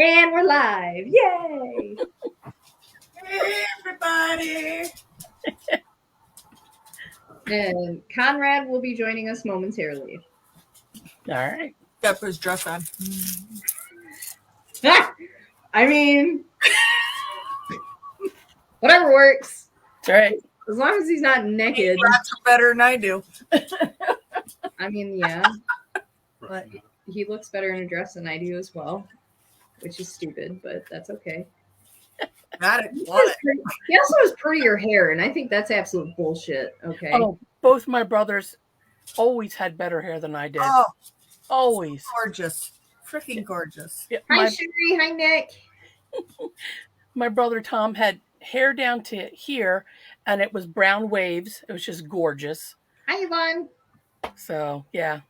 And we're live. Yay! Hey, everybody. And Conrad will be joining us momentarily. All right. Got to put his dress on. I mean, whatever works. That's right. As long as he's not naked. That's better than I do. I mean, yeah. But he looks better in a dress than I do as well, which is stupid, but that's okay. Got it. He also has prettier hair, and I think that's absolute bullshit. Okay. Oh, both my brothers always had better hair than I did. Oh, always. gorgeous. Freaking gorgeous. Yeah, Hi, Sherry. Hi, Nick. My brother Tom had hair down to here, and it was brown waves. It was just gorgeous. Hi, Yvonne. So, yeah.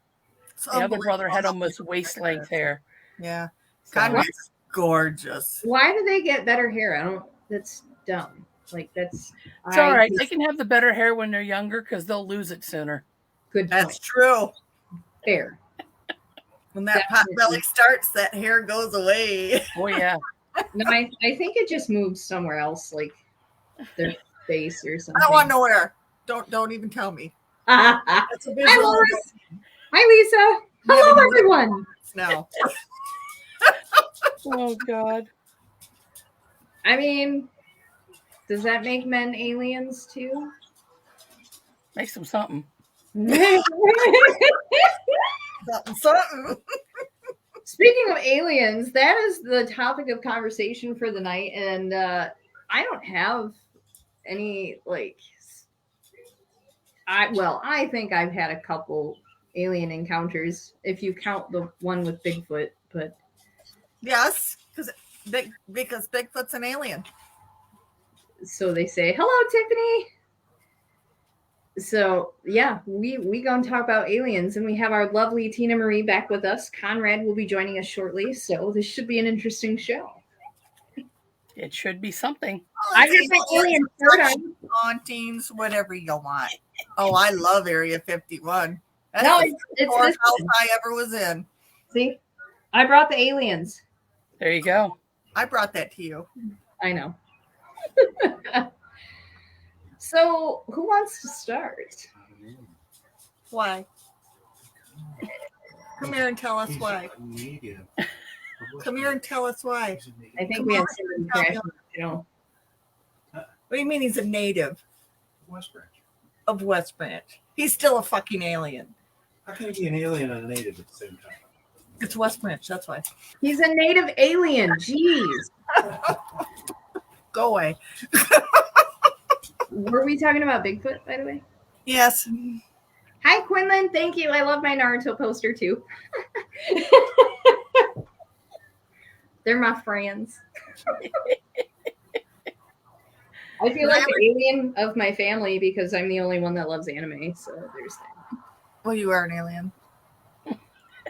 So The other brother had almost waist-length hair. Yeah. So, Conrad's gorgeous. Why do they get better hair? That's dumb. Like, that's... It's all right. They can have the better hair when they're younger because they'll lose it sooner. Good point. That's true. Fair. When that pot belly starts, that hair goes away. Oh, yeah. No, I think it just moves somewhere else, like their face or something. I don't want nowhere. Don't even tell me. That's a Hi, Lois. Hi, Lisa. Hello, everyone. No. Oh, God. I mean, does that make men aliens too? Makes them something. Something. Speaking of aliens, that is the topic of conversation for the night, and I don't have any I think I've had a couple alien encounters, if you count the one with Bigfoot, but yes, because Bigfoot's an alien. So they say, hello, Tiffany. So, yeah, we gonna talk about aliens, and we have our lovely Tina Marie back with us. Conrad will be joining us shortly, so this should be an interesting show. It should be something. I just think alien hauntings, whatever you want. Oh, I love Area 51. That's the fourth house I ever was in. See, I brought the aliens. There you go. I brought that to you. I know. So, who wants to start? Why? Come here and tell us why. Come here and tell us why. I think we have some crashes, What do you mean he's a native? West Branch. Of West Branch. He's still a fucking alien. How can he be an alien and a native at the same time? It's West Branch, that's why. He's a native alien. Jeez. Go away. Were we talking about Bigfoot, by the way? Yes. Hi, Quinlan. Thank you. I love my Naruto poster, too. They're my friends. I feel like the alien of my family because I'm the only one that loves anime, so there's that. Well, you are an alien.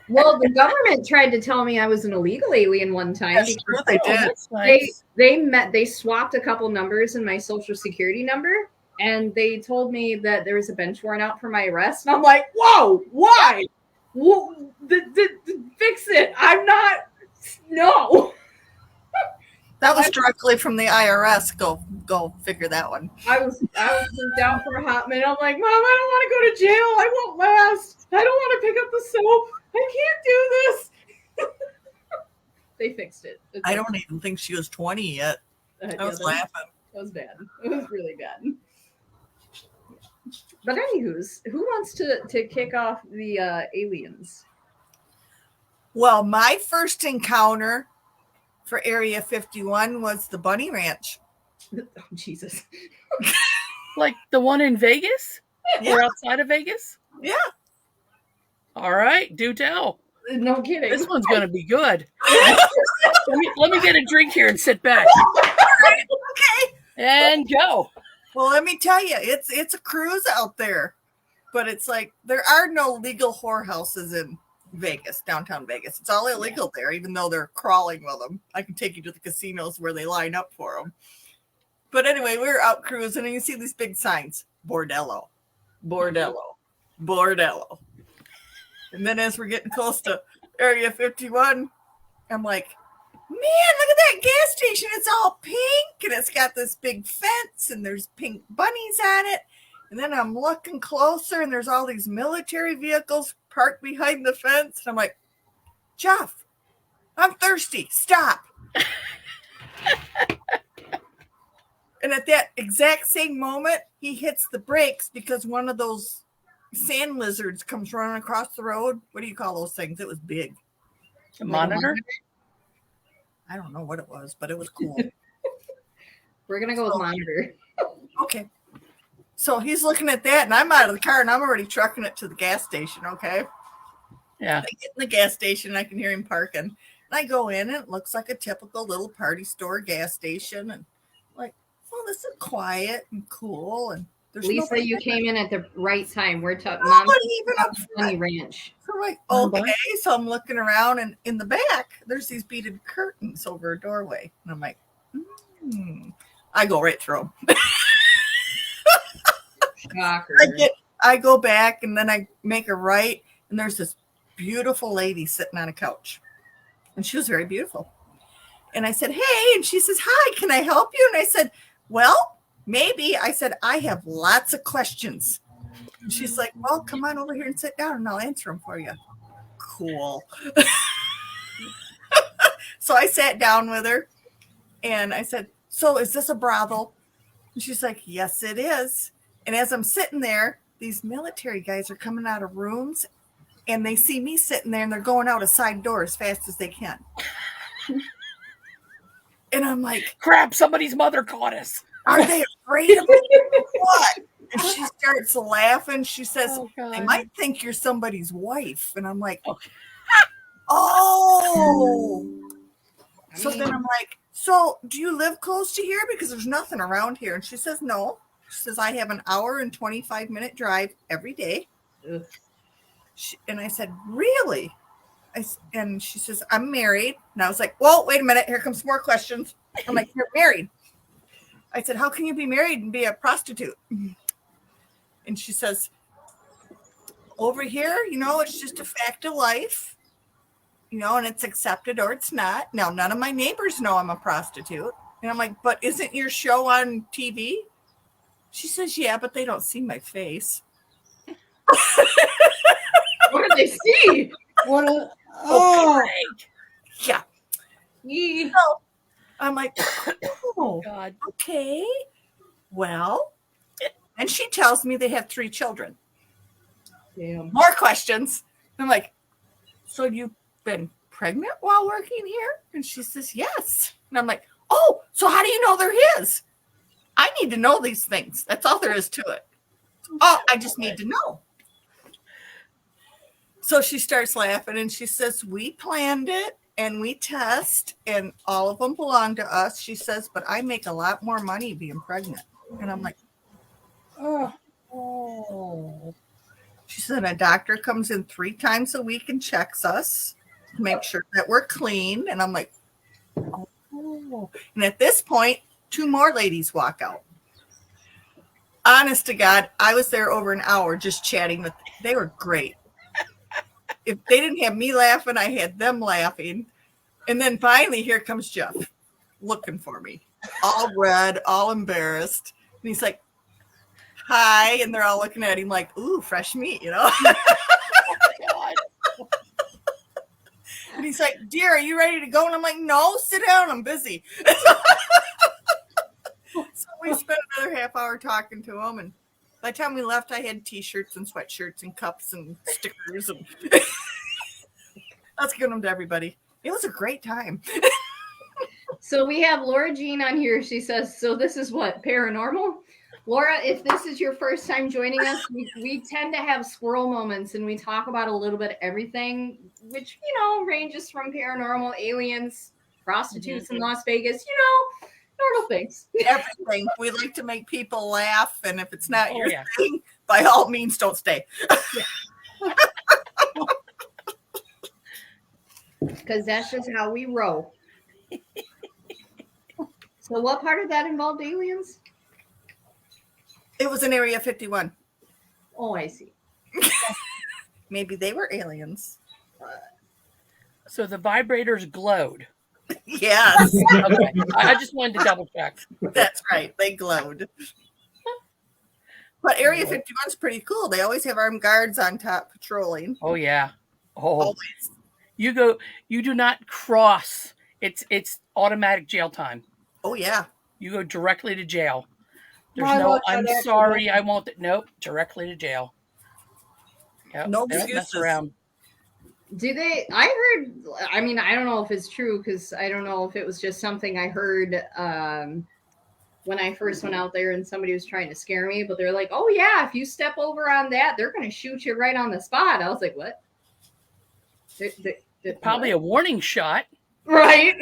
Well, the government tried to tell me I was an illegal alien one time. That's true, they did. Nice. They swapped a couple numbers in my social security number, and they told me that there was a bench warrant out for my arrest. And I'm like, whoa, why? Well, fix it. I'm not. No. That was directly from the IRS. Go figure that one. I was down for a hot minute. I'm like, Mom, I don't want to go to jail. I won't last. I don't want to pick up the soap. I can't do this. They fixed it. I don't even think she was 20 yet. I was laughing. That was bad. It was really bad. But anywho's, who wants to kick off the aliens? Well, my first encounter for Area 51 was the Bunny Ranch. Oh, Jesus. Like the one in Vegas? Yeah. Or outside of Vegas? Yeah. All right, do tell. No kidding. This one's going to be good. let me get a drink here and sit back. Okay. And go. Well, let me tell you, it's a cruise out there. But it's like there are no legal whorehouses in Vegas, downtown Vegas. It's all illegal there, even though they're crawling with them. I can take you to the casinos where they line up for them. But anyway, we were out cruising, and you see these big signs. Bordello. Bordello. Bordello. And then as we're getting close to Area 51, I'm like, man, look at that gas station. It's all pink and it's got this big fence and there's pink bunnies on it. And then I'm looking closer and there's all these military vehicles parked behind the fence. And I'm like, Jeff, I'm thirsty. Stop. And at that exact same moment, he hits the brakes because one of those sand lizards comes running across the road. What do you call those things? It was big. A monitor? I don't know what it was, but it was cool. We're going to go with monitor. Okay. So he's looking at that, and I'm out of the car, and I'm already trucking it to the gas station, okay? Yeah. I get in the gas station, and I can hear him parking. And I go in, and it looks like a typical little party store gas station. And like, well, this is quiet and cool. And there's Lisa, you came in at the right time. We're talking nobody even up Money front. Ranch. So I'm like, okay. So I'm looking around, and in the back, there's these beaded curtains over a doorway. And I'm like, I go right through them. Shocker. I go back, and then I make a right, and there's this beautiful lady sitting on a couch. And she was very beautiful. And I said, hey, and she says, hi, can I help you? And I said, well, maybe. I said, I have lots of questions. And she's like, well, come on over here and sit down and I'll answer them for you. Cool. So I sat down with her and I said, so is this a brothel? And she's like, yes, it is. And as I'm sitting there, these military guys are coming out of rooms and they see me sitting there and they're going out a side door as fast as they can. And I'm like, crap, somebody's mother caught us. Are they afraid of me? What? And she starts laughing. She says, I might think you're somebody's wife. And I'm like, oh. So then I'm like, so do you live close to here? Because there's nothing around here. And she says, no. She says, I have an hour and 25-minute drive every day. And I said, really? And she says, I'm married. And I was like, well, wait a minute. Here comes more questions. I'm like, you're married. I said, how can you be married and be a prostitute? And she says, over here, it's just a fact of life, and it's accepted or it's not. Now, none of my neighbors know I'm a prostitute. And I'm like, but isn't your show on TV? She says, yeah, but they don't see my face. What do they see? Yeah. So I'm like, oh, God. Okay. Well, and she tells me they have 3 children. Damn. More questions. I'm like, so you've been pregnant while working here? And she says, yes. And I'm like, oh, so how do you know they're his? I need to know these things. That's all there is to it. Oh, I just need to know. So she starts laughing and she says, we planned it and we test and all of them belong to us. She says, but I make a lot more money being pregnant. And I'm like, oh. She said, a doctor comes in 3 times a week and checks us to make sure that we're clean. And I'm like, oh. And at this point, 2 more ladies walk out. Honest to God, I was there over an hour just chatting with them. They were great. If they didn't have me laughing, I had them laughing. And then finally, here comes Jeff looking for me, all red, all embarrassed. And he's like, hi. And they're all looking at him like, ooh, fresh meat, God. And he's like, dear, are you ready to go? And I'm like, no, sit down. I'm busy. So we spent another half hour talking to him. And by the time we left, I had T-shirts and sweatshirts and cups and stickers. And let's give them to everybody. It was a great time. So we have Laura Jean on here. She says, so this is what, paranormal? Laura, if this is your first time joining us, we tend to have squirrel moments and we talk about a little bit of everything, which, ranges from paranormal, aliens, prostitutes in Las Vegas, normal things. Everything. We like to make people laugh. And if it's not your thing, by all means, don't stay. Because that's just how we roll. So what part of that involved aliens? It was in Area 51. Oh, I see. Maybe they were aliens. So the vibrators glowed. Yes, Okay. I just wanted to double check. that's right. They glowed. But Area 51 is pretty cool. They always have armed guards on top patrolling. Oh yeah. Oh, Always. you do not cross. It's automatic jail time. Oh, yeah. You go directly to jail. There's My no luck, I'm I'd sorry, I won't. Nope, directly to jail. Yep. No They don't mess excuses. around. Do they? I heard. I mean, I don't know if it's true because I don't know if it was just something I heard when I first went out there and somebody was trying to scare me. But they're like, "Oh yeah, if you step over on that, they're going to shoot you right on the spot." I was like, "What?" Probably a warning shot. Right.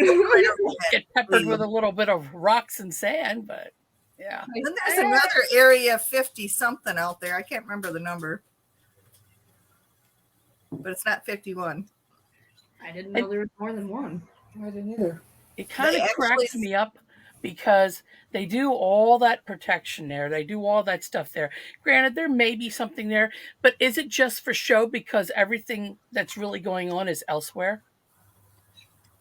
Get peppered with a little bit of rocks and sand, but yeah. Then there's another Area 50 something out there. I can't remember the number. But it's not 51. I didn't know there was more than one. I didn't either. It kind of cracks me up because they do all that protection there. They do all that stuff there. Granted, there may be something there, but is it just for show because everything that's really going on is elsewhere?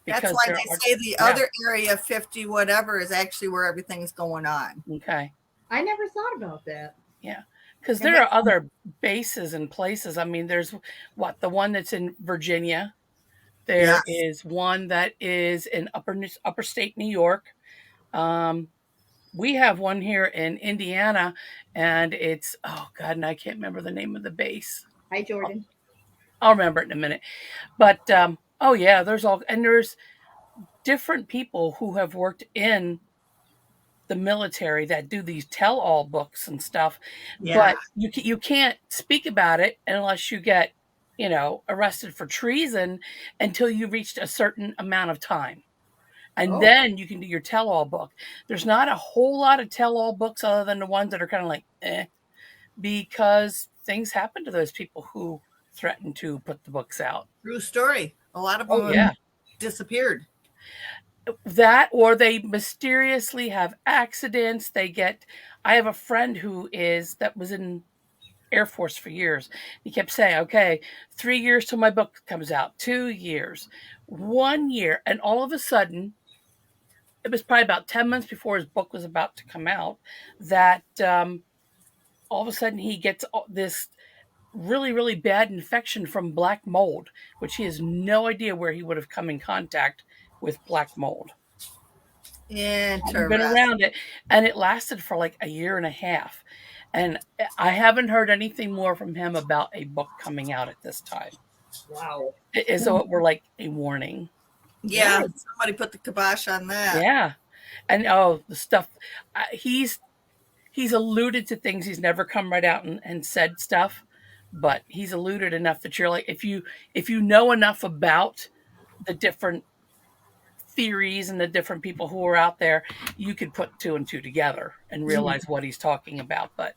That's why they say the other Area 50 whatever is actually where everything's going on. Okay. I never thought about that. Yeah. Because there are other bases and places. I mean, there's the one that's in Virginia. There is one that is in upper state New York. We have one here in Indiana, and it's and I can't remember the name of the base. Hi, Jordan. I'll remember it in a minute. But there's different people who have worked in the military that do these tell-all books and stuff. Yeah. But you can't speak about it unless you get, arrested for treason until you reached a certain amount of time. And then you can do your tell-all book. There's not a whole lot of tell-all books other than the ones that are kind of like, because things happen to those people who threaten to put the books out. True story. A lot of them disappeared. That, or they mysteriously have accidents. I have a friend that was in Air Force for years. He kept saying, okay, 3 years till my book comes out, 2 years, 1 year. And all of a sudden, it was probably about 10 months before his book was about to come out, that all of a sudden he gets this really, really bad infection from black mold, which he has no idea where he would have come in contact with black mold. Interesting. I've been around it, and it lasted for like a year and a half. And I haven't heard anything more from him about a book coming out at this time. Wow. As though it were like a warning. Yeah, somebody put the kibosh on that. Yeah. And the stuff, he's alluded to things. He's never come right out and said stuff, but he's alluded enough that you're like, if you know enough about the different theories and the different people who are out there, you could put 2 and 2 together and realize what he's talking about. But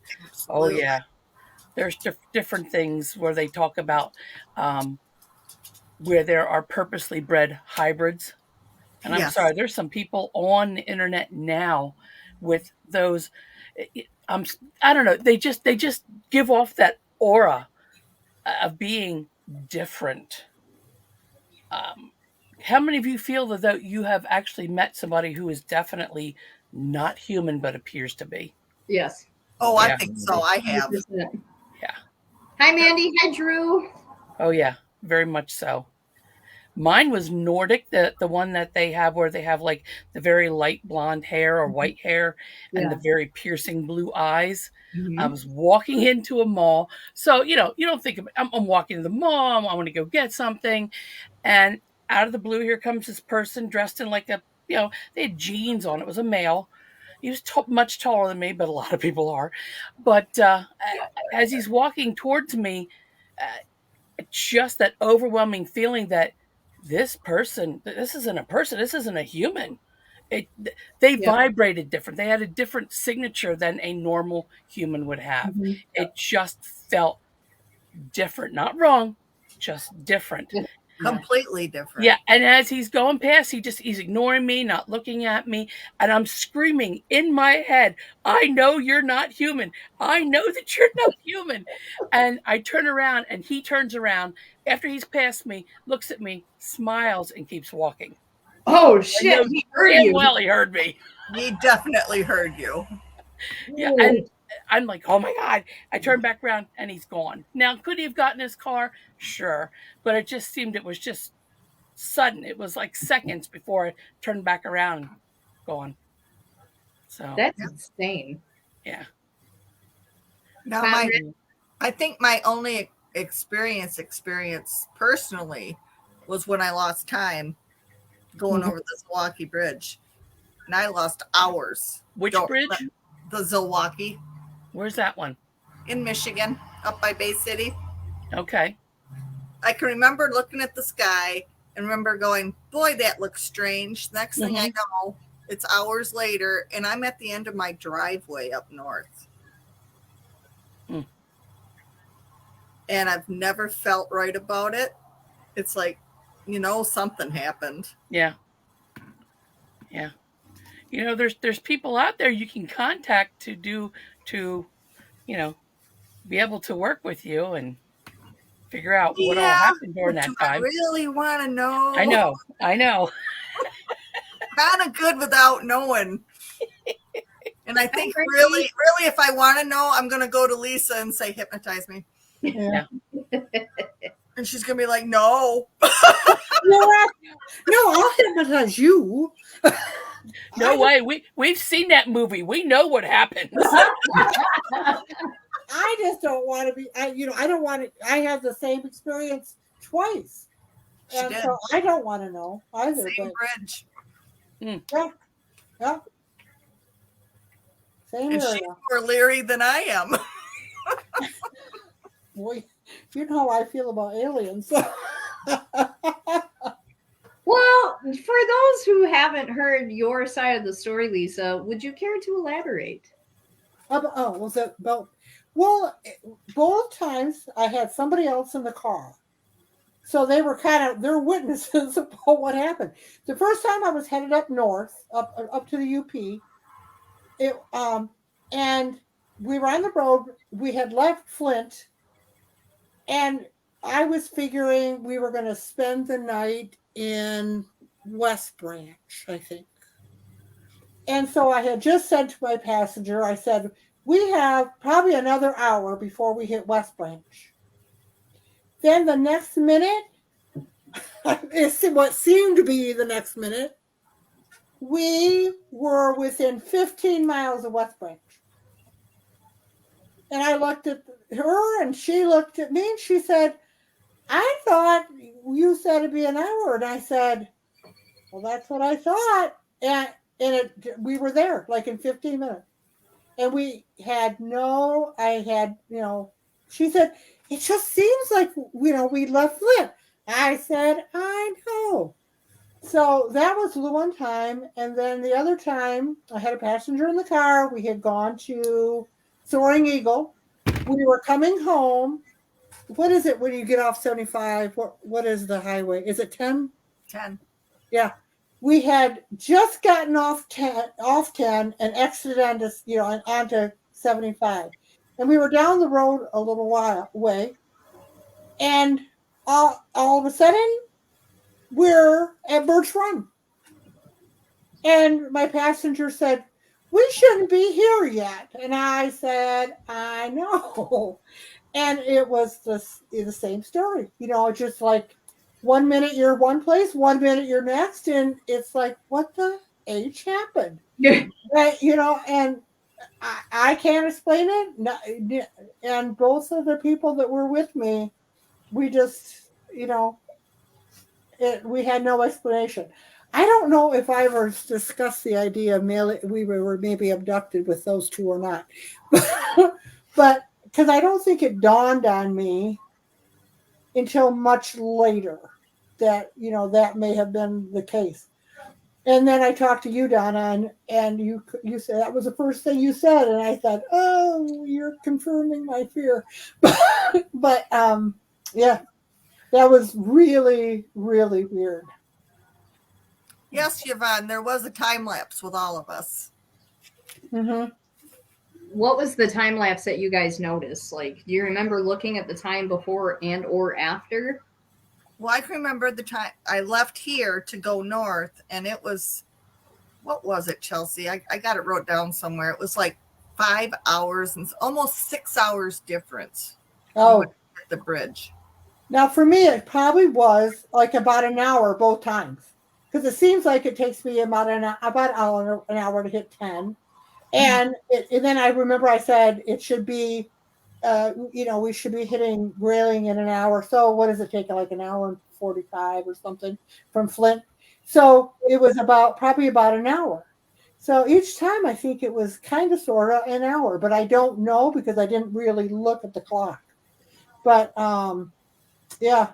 there's different things where they talk about where there are purposely bred hybrids. And I'm sorry, there's some people on the internet now with those. I don't know. They just give off that aura of being different. How many of you feel that you have actually met somebody who is definitely not human but appears to be? Yes. Oh, I think so. I have. 100%. Yeah. Hi, Mandy. Hi, Drew. Oh, yeah. Very much so. Mine was Nordic, the one that they have where they have like the very light blonde hair or white hair and the very piercing blue eyes. Mm-hmm. I was walking into a mall. So, you don't think I'm walking to the mall. I want to go get something. And out of the blue, here comes this person dressed in like they had jeans on. It was a male. He was much taller than me, but a lot of people are. But as he's walking towards me, just that overwhelming feeling that this isn't a person, this isn't a human. They vibrated different. They had a different signature than a normal human would have. Mm-hmm. It just felt different. Not wrong, just different. Completely different. Yeah, and as he's going past, he's ignoring me, not looking at me, and I'm screaming in my head, I know you're not human. I know that you're not human. And I turn around, and he turns around after he's passed me, looks at me, smiles, and keeps walking. Oh I shit, know he heard damn you. well he heard me. He definitely heard you. Yeah, and I'm like, oh my God. I turned back around and he's gone. Now, could he have gotten his car? Sure. But it just seemed it was just sudden. It was like seconds before I turned back around and gone. So That's insane. yeah. Now Conrad? I think my only experience personally was when I lost time going over the Zilwaukee Bridge. And I lost hours. Which bridge? The Zilwaukee. Where's that one? In Michigan, up by Bay City. Okay. I can remember looking at the sky and remember going, boy, that looks strange. Next thing I know, it's hours later, and I'm at the end of my driveway up north. And I've never felt right about it. It's like, something happened. Yeah. Yeah. There's people out there you can contact to be able to work with you and figure out what all happened during that time. I really want to know. I know. Kind of good without knowing. And I think really, if I want to know, I'm going to go to Lisa and say, hypnotize me. Yeah. And she's going to be like, no. No, I'll hypnotize you. No way. We've seen that movie. We know what happens. I just don't want to be. I don't want to. I have the same experience twice, and so I don't want to know either. Same bridge. Yeah. Same and area. She's more leery than I am. Boy, you know how I feel about aliens. Well, for those who haven't heard your side of the story, Lisa, would you care to elaborate? Was it about? Well, both times I had somebody else in the car, so they were they're witnesses about what happened. The first time I was headed up north, up to the UP. And we were on the road. We had left Flint, and I was figuring we were going to spend the night in West Branch, I think. And so I had just said to my passenger, I said, we have probably another hour before we hit West Branch. Then the next minute, what seemed to be the next minute, we were within 15 miles of West Branch. And I looked at her and she looked at me and she said, I thought you said it'd be an hour. And I said, well, that's what I thought. And we were there like in 15 minutes. And she said, it just seems like, we left Flint. I said, I know. So that was the one time. And then the other time I had a passenger in the car. We had gone to Soaring Eagle. We were coming home. What is it when you get off 75? What is the highway? Is it 10? 10. Yeah. We had just gotten off 10 and exited onto 75. And we were down the road a little while away. And all of a sudden, we're at Birch Run. And my passenger said, we shouldn't be here yet. And I said, I know. And it was the same story. Just like 1 minute you're one place, 1 minute you're next. And it's like, what the H happened? And I can't explain it. And both of the people that were with me, we just, we had no explanation. I don't know if I ever discussed the idea of we were maybe abducted with those two or not. But because I don't think it dawned on me until much later that, that may have been the case. And then I talked to you, Donna, and you said that was the first thing you said. And I thought, oh, you're confirming my fear. But yeah, that was really, really weird. Yes, Yvonne, there was a time lapse with all of us. Mm-hmm. What was the time lapse that you guys noticed? Like, do you remember looking at the time before and or after? Well, I can remember the time I left here to go north, and it was, what was it, Chelsea? I got it wrote down somewhere. It was like 5 hours and almost 6 hours difference. Oh, At the bridge. now for me, it probably was like about an hour both times, because it seems like it takes me about an hour to hit 10, and then I remember I said it should be, we should be hitting Grayling in an hour. So what does it take? Like an hour and 45 or something from Flint. So it was probably about an hour. So each time I think it was kind of sort of an hour, but I don't know because I didn't really look at the clock. But yeah.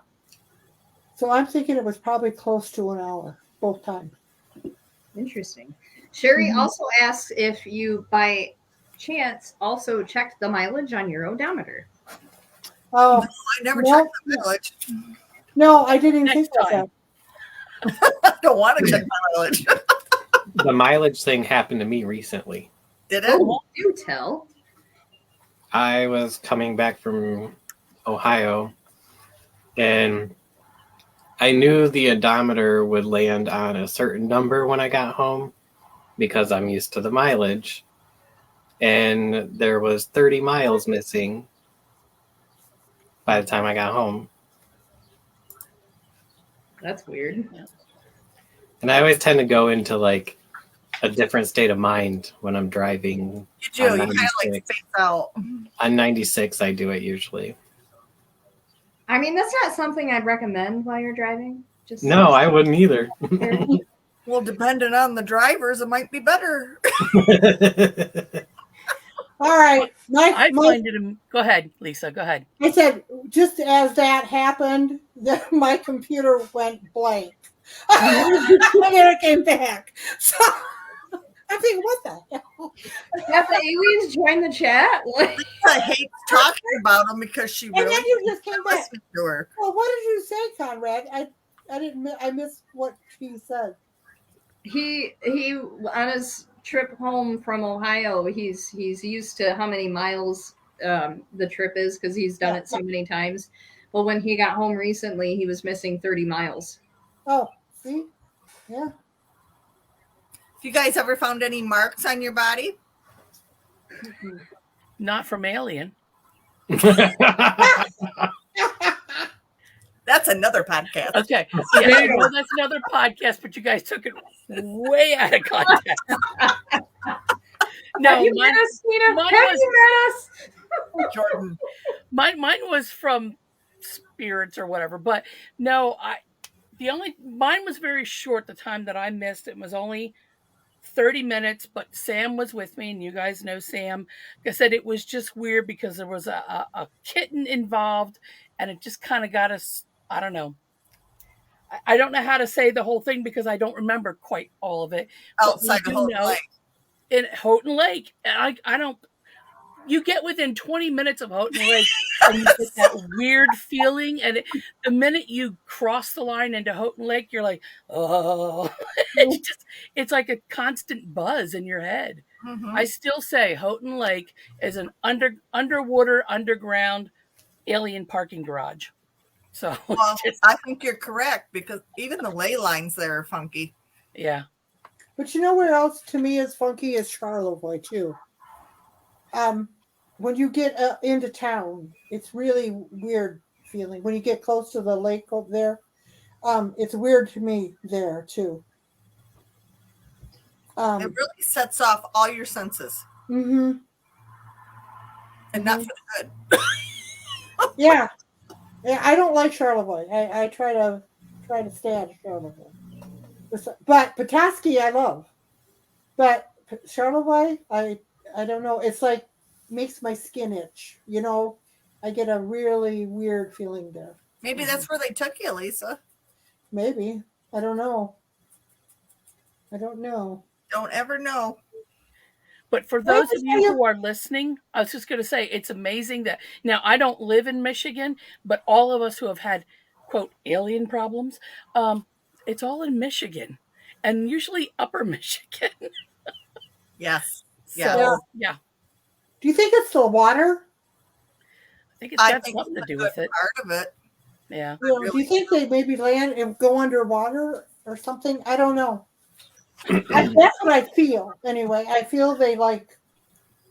So I'm thinking it was probably close to an hour both times. Interesting. Sherry also asks if you, by chance, also checked the mileage on your odometer. Oh, no, I never checked the mileage. No, I didn't even think about that. I don't want to check my mileage. The mileage thing happened to me recently. Did it? Oh, do tell. I was coming back from Ohio, and I knew the odometer would land on a certain number when I got home because I'm used to the mileage. And there was 30 miles missing by the time I got home. That's weird. And I always tend to go into like a different state of mind when I'm driving. You do. You kind of like space out. On 96, I do it usually. I mean, that's not something I'd recommend while you're driving. No, I wouldn't either. Well, depending on the drivers, it might be better. All right. Go ahead, Lisa. Go ahead. I said, just as that happened, my computer went blank. And then it came back. So I'm thinking, what the hell? Have the aliens join the chat? I hate talking about them because she really. And then you just came back. To her. Well, what did you say, Conrad? I missed what he said. He on his trip home from Ohio, he's used to how many miles the trip is because he's done it so many times. But when he got home recently, he was missing 30 miles. Oh, see? Yeah. You guys ever found any marks on your body? Not from Alien. That's another podcast. Okay. Yeah, well, that's another podcast, but you guys took it way out of context. No, have you met us, Tina? Have you met us? Jordan. Mine was from spirits or whatever, but no, mine was very short. The time that I missed, it was only 30 minutes, but Sam was with me, and you guys know Sam. Like I said, it was just weird because there was a kitten involved, and it just kind of got us, I don't know. I don't know how to say the whole thing because I don't remember quite all of it. Outside of Houghton Lake. In Houghton Lake. And I don't, you get within 20 minutes of Houghton Lake and you get that weird feeling. And the minute you cross the line into Houghton Lake, you're like, oh, it's like a constant buzz in your head. Mm-hmm. I still say Houghton Lake is an underground alien parking garage. So well, I think you're correct because even the ley lines there are funky. Yeah. But you know where else to me is funky is Charlevoix too. When you get into town, it's really weird feeling. When you get close to the lake over there, it's weird to me there too. It really sets off all your senses. Mm-hmm. And not for the good. Yeah. Yeah, I don't like Charlevoix. I try to stay out of Charlevoix. But Petoskey I love. But Charlevoix, I don't know. It's like makes my skin itch. You know, I get a really weird feeling there. Maybe that's where they took you, Lisa. Maybe. I don't know. Don't ever know. But for those of you who are listening, I was just going to say, it's amazing that now I don't live in Michigan, but all of us who have had, quote, alien problems, it's all in Michigan and usually upper Michigan. Yes. So, yeah. Do you think it's the water? I think it's got something to do with it. Part of it. Yeah. You know, do you think they maybe land and go underwater or something? I don't know. That's what I feel. Anyway, I feel they like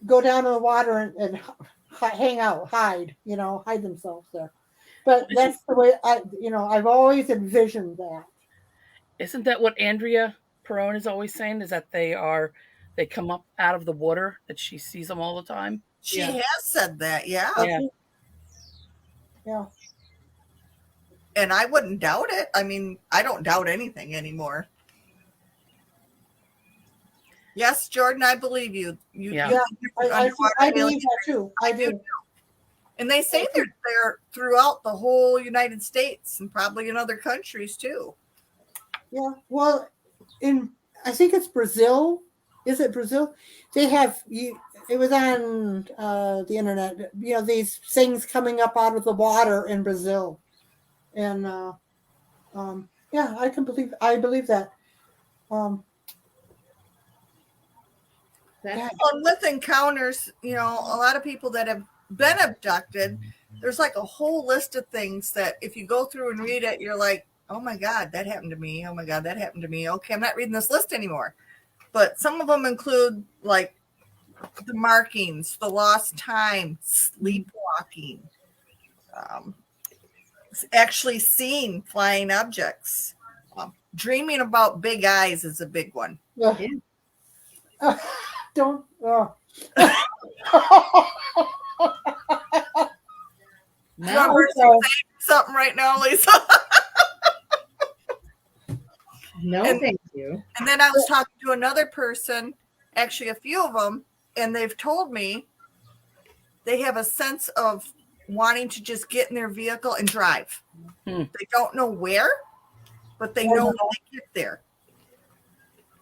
go down to the water and hang out, hide. You know, hide themselves there. But that's the way I've always envisioned that. Isn't that what Andrea Perone is always saying? Is that they come up out of the water, that she sees them all the time? She has said that, yeah. Yeah. Yeah. And I wouldn't doubt it. I mean, I don't doubt anything anymore. Yes, Jordan, I believe you. I believe that too. I do. And they say they're throughout the whole United States and probably in other countries too. Yeah. Well, I think it's Brazil. Is it Brazil? They have it was on the internet. You know, these things coming up out of the water in Brazil, and yeah, I believe that. With encounters, you know, a lot of people that have been abducted, there's like a whole list of things that if you go through and read it, you're like, oh my God, that happened to me. Oh my God, that happened to me. Okay, I'm not reading this list anymore. But some of them include like the markings, the lost time, sleepwalking, actually seeing flying objects. Dreaming about big eyes is a big one. Yeah. Don't. No, something right now, Lisa. Thank you. And then I was talking to another person, actually a few of them, and they've told me they have a sense of wanting to just get in their vehicle and drive. They don't know where, but they know when they get there.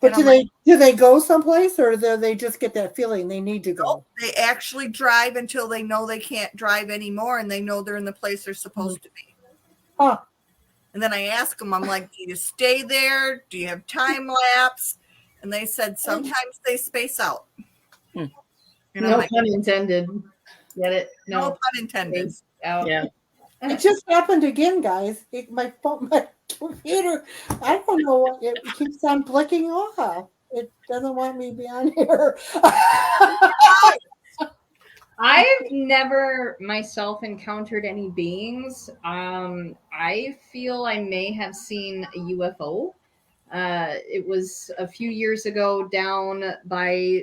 But do they go someplace, or do they just get that feeling they need to go? They actually drive until they know they can't drive anymore, and they know they're in the place they're supposed to be. Huh. And then I ask them, I'm like, do you stay there? Do you have time lapse? And they said sometimes they space out. No pun intended. Get it? No pun intended. Out. Yeah. It just happened again, guys. My computer, I don't know what, it keeps on blinking off. It doesn't want me to be on here. I've never myself encountered any beings. I feel I may have seen a UFO. It was a few years ago down by,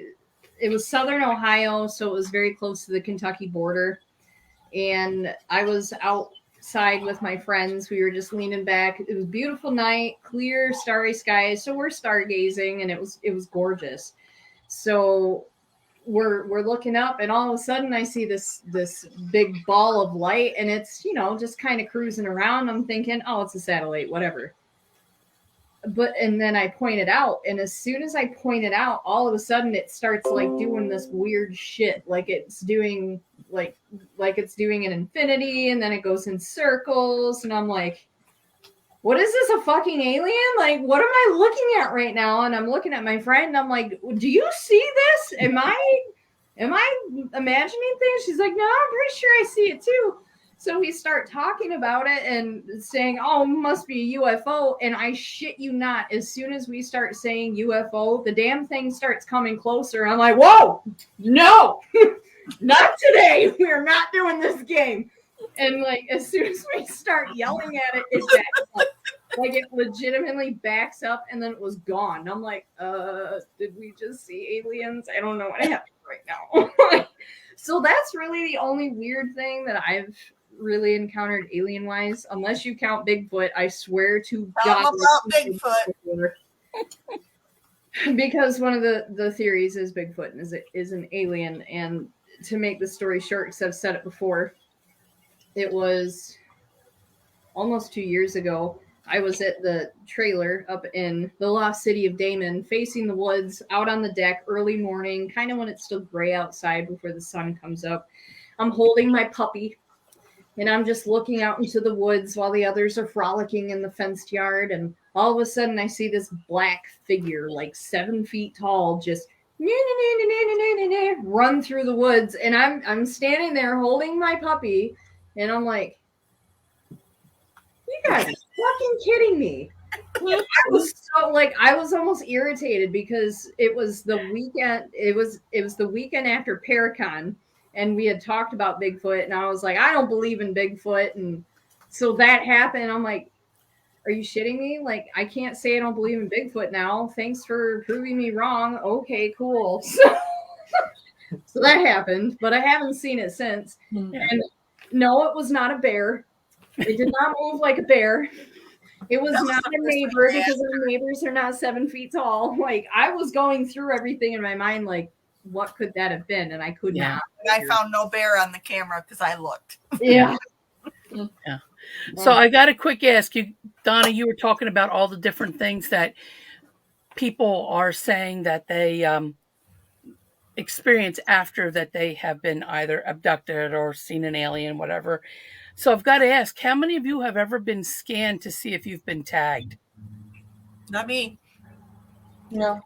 it was southern Ohio, so it was very close to the Kentucky border. And I was outside with my friends. We were just leaning back. It was a beautiful night, clear, starry skies. So we're stargazing, and it was gorgeous. So we're looking up, and all of a sudden I see this big ball of light, and it's, just kind of cruising around. I'm thinking, oh, it's a satellite, whatever. And then I point it out, and as soon as I point it out, all of a sudden it starts like doing this weird shit, like it's doing like it's doing an infinity, and then it goes in circles, and I'm like, what is this, a fucking alien? Like, what am I looking at right now? And I'm looking at my friend, and I'm like, do you see this? Am I imagining things? She's like, no, I'm pretty sure I see it too. So we start talking about it and saying, oh, it must be a UFO. And I shit you not, as soon as we start saying UFO, the damn thing starts coming closer. I'm like, whoa, no, not today. We're not doing this game. And like, as soon as we start yelling at it, it backs up. Like, it legitimately backs up, and then it was gone. And I'm like, did we just see aliens? I don't know what happened right now. So that's really the only weird thing that I've really encountered alien wise, unless you count Bigfoot. I swear to God about Bigfoot. Because one of the theories is Bigfoot is an alien. And to make the story short, because I've said it before, it was almost 2 years ago. I was at the trailer up in the lost city of Damon, facing the woods, out on the deck, early morning, kind of when it's still gray outside before the sun comes up. I'm holding my puppy, and I'm just looking out into the woods while the others are frolicking in the fenced yard. And all of a sudden I see this black figure, like 7 feet tall, just run through the woods. And I'm standing there holding my puppy, and I'm like, You guys fucking kidding me? I was almost irritated because it was the weekend. It was the weekend after Paracon, and we had talked about Bigfoot, and I was like, I don't believe in Bigfoot, and so that happened. I'm like, are you shitting me? Like, I can't say I don't believe in Bigfoot now. Thanks for proving me wrong. Okay, cool. So that happened, but I haven't seen it since. And no, it was not a bear. It did not move like a bear. It was not a neighbor because our neighbors are not 7 feet tall. Like, I was going through everything in my mind, like, what could that have been? And I could not. And I found no bear on the camera because I looked. Yeah. Yeah. So I got a quick ask you, Donna. You were talking about all the different things that people are saying that they experience after that they have been either abducted or seen an alien, whatever. So I've got to ask, how many of you have ever been scanned to see if you've been tagged? Not me. No.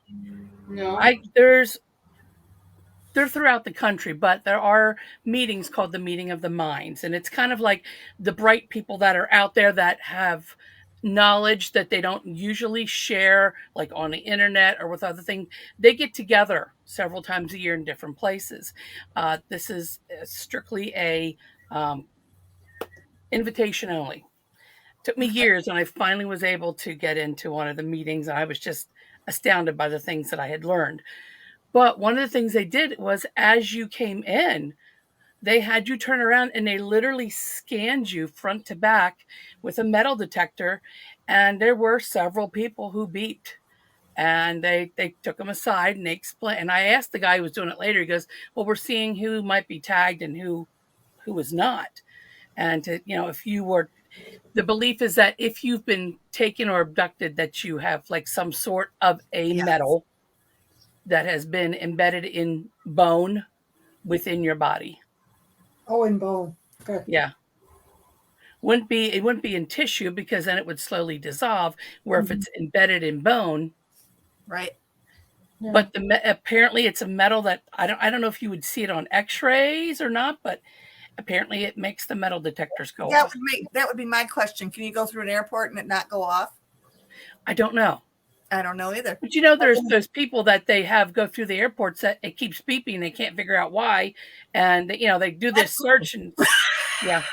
They're throughout the country, but there are meetings called the Meeting of the Minds. And it's kind of like the bright people that are out there that have knowledge that they don't usually share, like on the internet or with other things. They get together several times a year in different places. This is strictly a invitation only. Took me years, and I finally was able to get into one of the meetings. I was just astounded by the things that I had learned. But one of the things they did was, as you came in, they had you turn around and they literally scanned you front to back with a metal detector. And there were several people who beeped. And they took them aside and they explained. And I asked the guy who was doing it later, he goes, well, we're seeing who might be tagged and who was not. And if you were, the belief is that if you've been taken or abducted, that you have like some sort of a metal that has been embedded in bone within your body. Oh, in bone. Okay. Yeah. It wouldn't be in tissue because then it would slowly dissolve, where if it's embedded in bone. Right. Yeah. But apparently it's a metal that I don't know if you would see it on x-rays or not, but apparently it makes the metal detectors go off. That would be my question. Can you go through an airport and it not go off? I don't know. I don't know either. But there's those people that they have go through the airports that it keeps beeping. They can't figure out why. And, they do this search and yeah.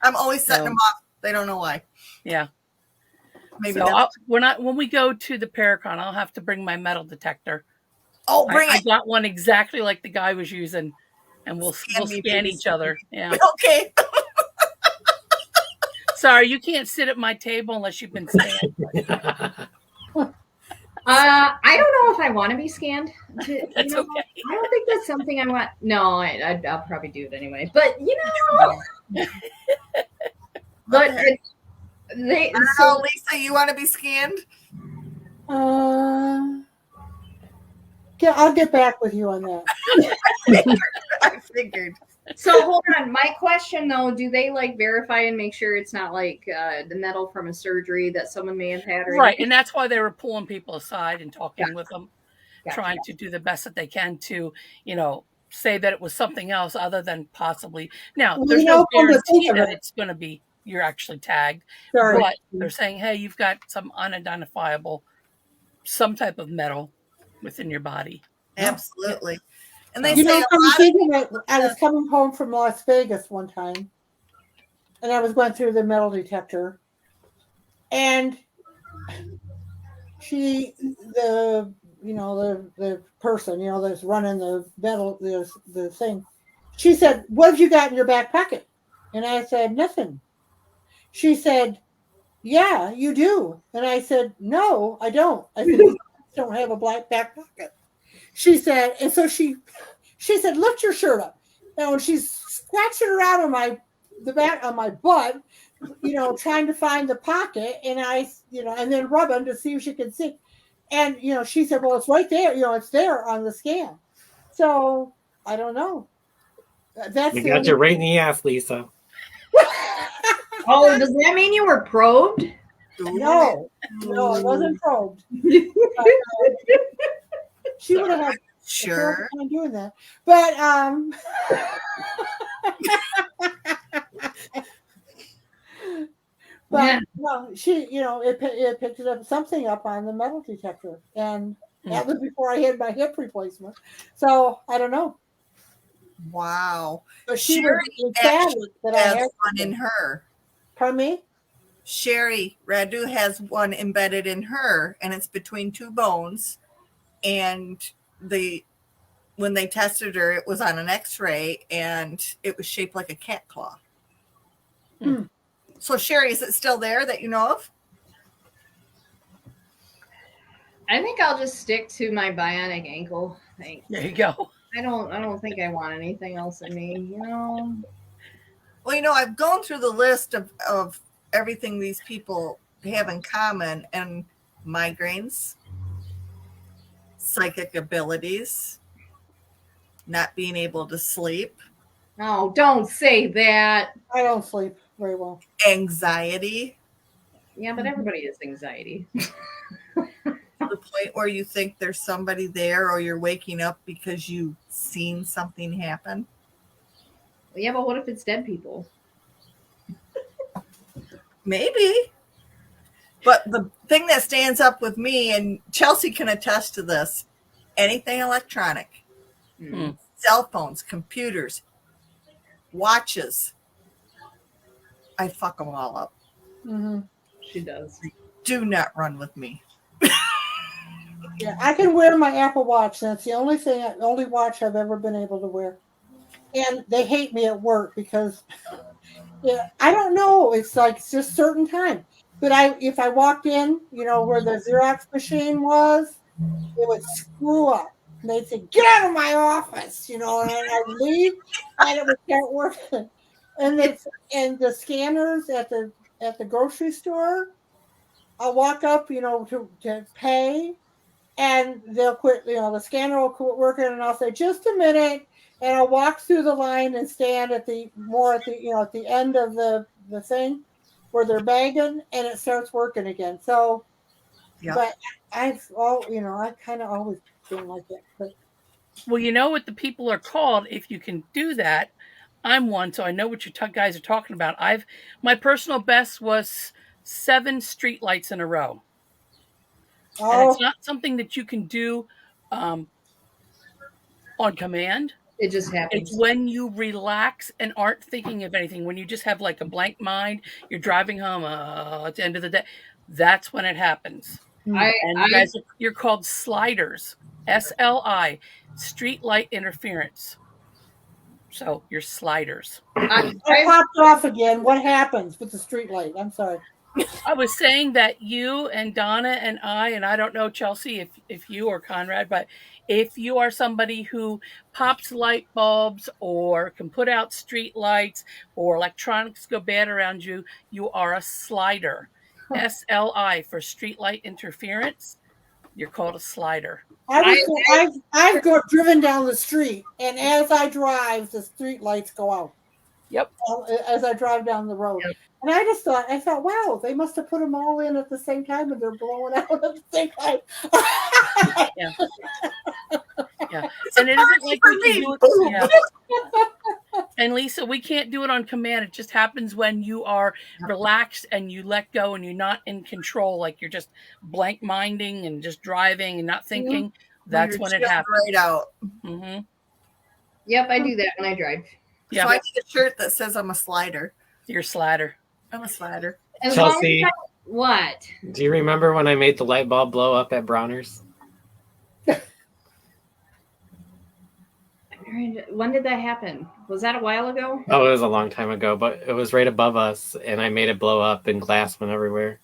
I'm always setting them off. They don't know why. Yeah. Maybe so when we go to the Paracon, I'll have to bring my metal detector. Oh, bring it. I got one exactly like the guy was using, and we'll scan each other. Yeah. Okay. Sorry, you can't sit at my table unless you've been scanned. I don't know if I want to be scanned. That's okay. I don't think that's something I want. No, I'll probably do it anyway. But but Lisa, you want to be scanned? Yeah, I'll get back with you on that. I figured. So hold on. My question though, do they verify and make sure it's not the metal from a surgery that someone may have had? Right, and that's why they were pulling people aside and talking with them, trying to do the best that they can to, say that it was something else other than possibly. Now, there's no guarantee that it's going to be you're actually tagged, but they're saying, hey, you've got some unidentifiable, some type of metal within your body. Absolutely. And they I was coming home from Las Vegas one time, and I was going through the metal detector, and the person, that's running the metal, the thing, she said, "What have you got in your back pocket?" And I said, "Nothing." She said, "Yeah, you do." And I said, "No, I don't." I said, "You don't have a black back pocket." She said, and so she said, "Lift your shirt up." Now, when she's scratching around on the back on my butt, trying to find the pocket, and and then rubbing to see if she could see. And, she said, "Well, it's right there. It's there on the scan." So I don't know. You got you right in the ass, Lisa. Oh, does that mean you were probed? No, it wasn't probed. She would have had sure time doing that, but But Yeah. no, she, it picked it up something up on the metal detector, and that was before I had my hip replacement. So I don't know. Wow. But she Sherry was ecstatic that I has had one in her. Pardon me? Sherry Radu has one embedded in her, and it's between two bones. And when they tested her, it was on an X-ray, and it was shaped like a cat claw. Hmm. So Sherry, is it still there that you know of? I think I'll just stick to my bionic ankle. Thanks. There you go. I don't think I want anything else in me, you know. Well, I've gone through the list of everything these people have in common, and migraines, psychic abilities, not being able to sleep, No, don't say that. I don't sleep very well. anxiety, Yeah, but everybody has anxiety. to the point where you think there's somebody there, or you're waking up because you've seen something happen. Yeah, but what if it's dead people? Maybe. But the thing that stands up with me, and Chelsea can attest to this, anything electronic, cell phones, computers, watches, I fuck them all up. Mm-hmm. She does. Do not run with me. Yeah, I can wear my Apple Watch. That's the only watch I've ever been able to wear. And they hate me at work because, I don't know. It's like it's just certain time. But if I walked in, where the Xerox machine was, it would screw up. And they'd say, "Get out of my office," and I'd leave, and it would start working. And the scanners at the grocery store, I'll walk up, to pay, and they'll quit. The scanner will quit working, and I'll say, "Just a minute," and I'll walk through the line and stand at the end of the thing where they're bagging, and it starts working again. So, Yeah. but I've kind of always been like that. But Well, you know what the people are called if you can do that. I'm one, so I know what you guys are talking about. My personal best was 7 street lights in a row. And it's not something that you can do on command. It just happens. It's when you relax and aren't thinking of anything, when you just have like a blank mind, you're driving home at the end of the day. That's when it happens. You're called sliders, SLI, street light interference. So you're sliders. I popped off again. What happens with the street light? I'm sorry. I was saying that you and Donna and I don't know, Chelsea, if you or Conrad, but if you are somebody who pops light bulbs or can put out street lights or electronics go bad around you, you are a slider. SLI for street light interference. You're called a slider. I've driven down the street, and as I drive, the street lights go out. Yep. As I drive down the road. Yep. And I thought, wow, they must have put them all in at the same time, and they're blowing out at the same time. Yeah. Yeah. And it isn't like we can do it. Yeah. And Lisa, we can't do it on command. It just happens when you are relaxed and you let go and you're not in control, like you're just blank minding and just driving and not thinking. Mm-hmm. That's when it happens. Right out. Mm-hmm. Yep, I do that when I drive. Yeah. So I need a shirt that says I'm a slider. You're a slider. I'm a slider. Chelsea, what? Do you remember when I made the light bulb blow up at Bronner's? When did that happen? Was that a while ago? Oh, it was a long time ago, but it was right above us, and I made it blow up, and glass went everywhere.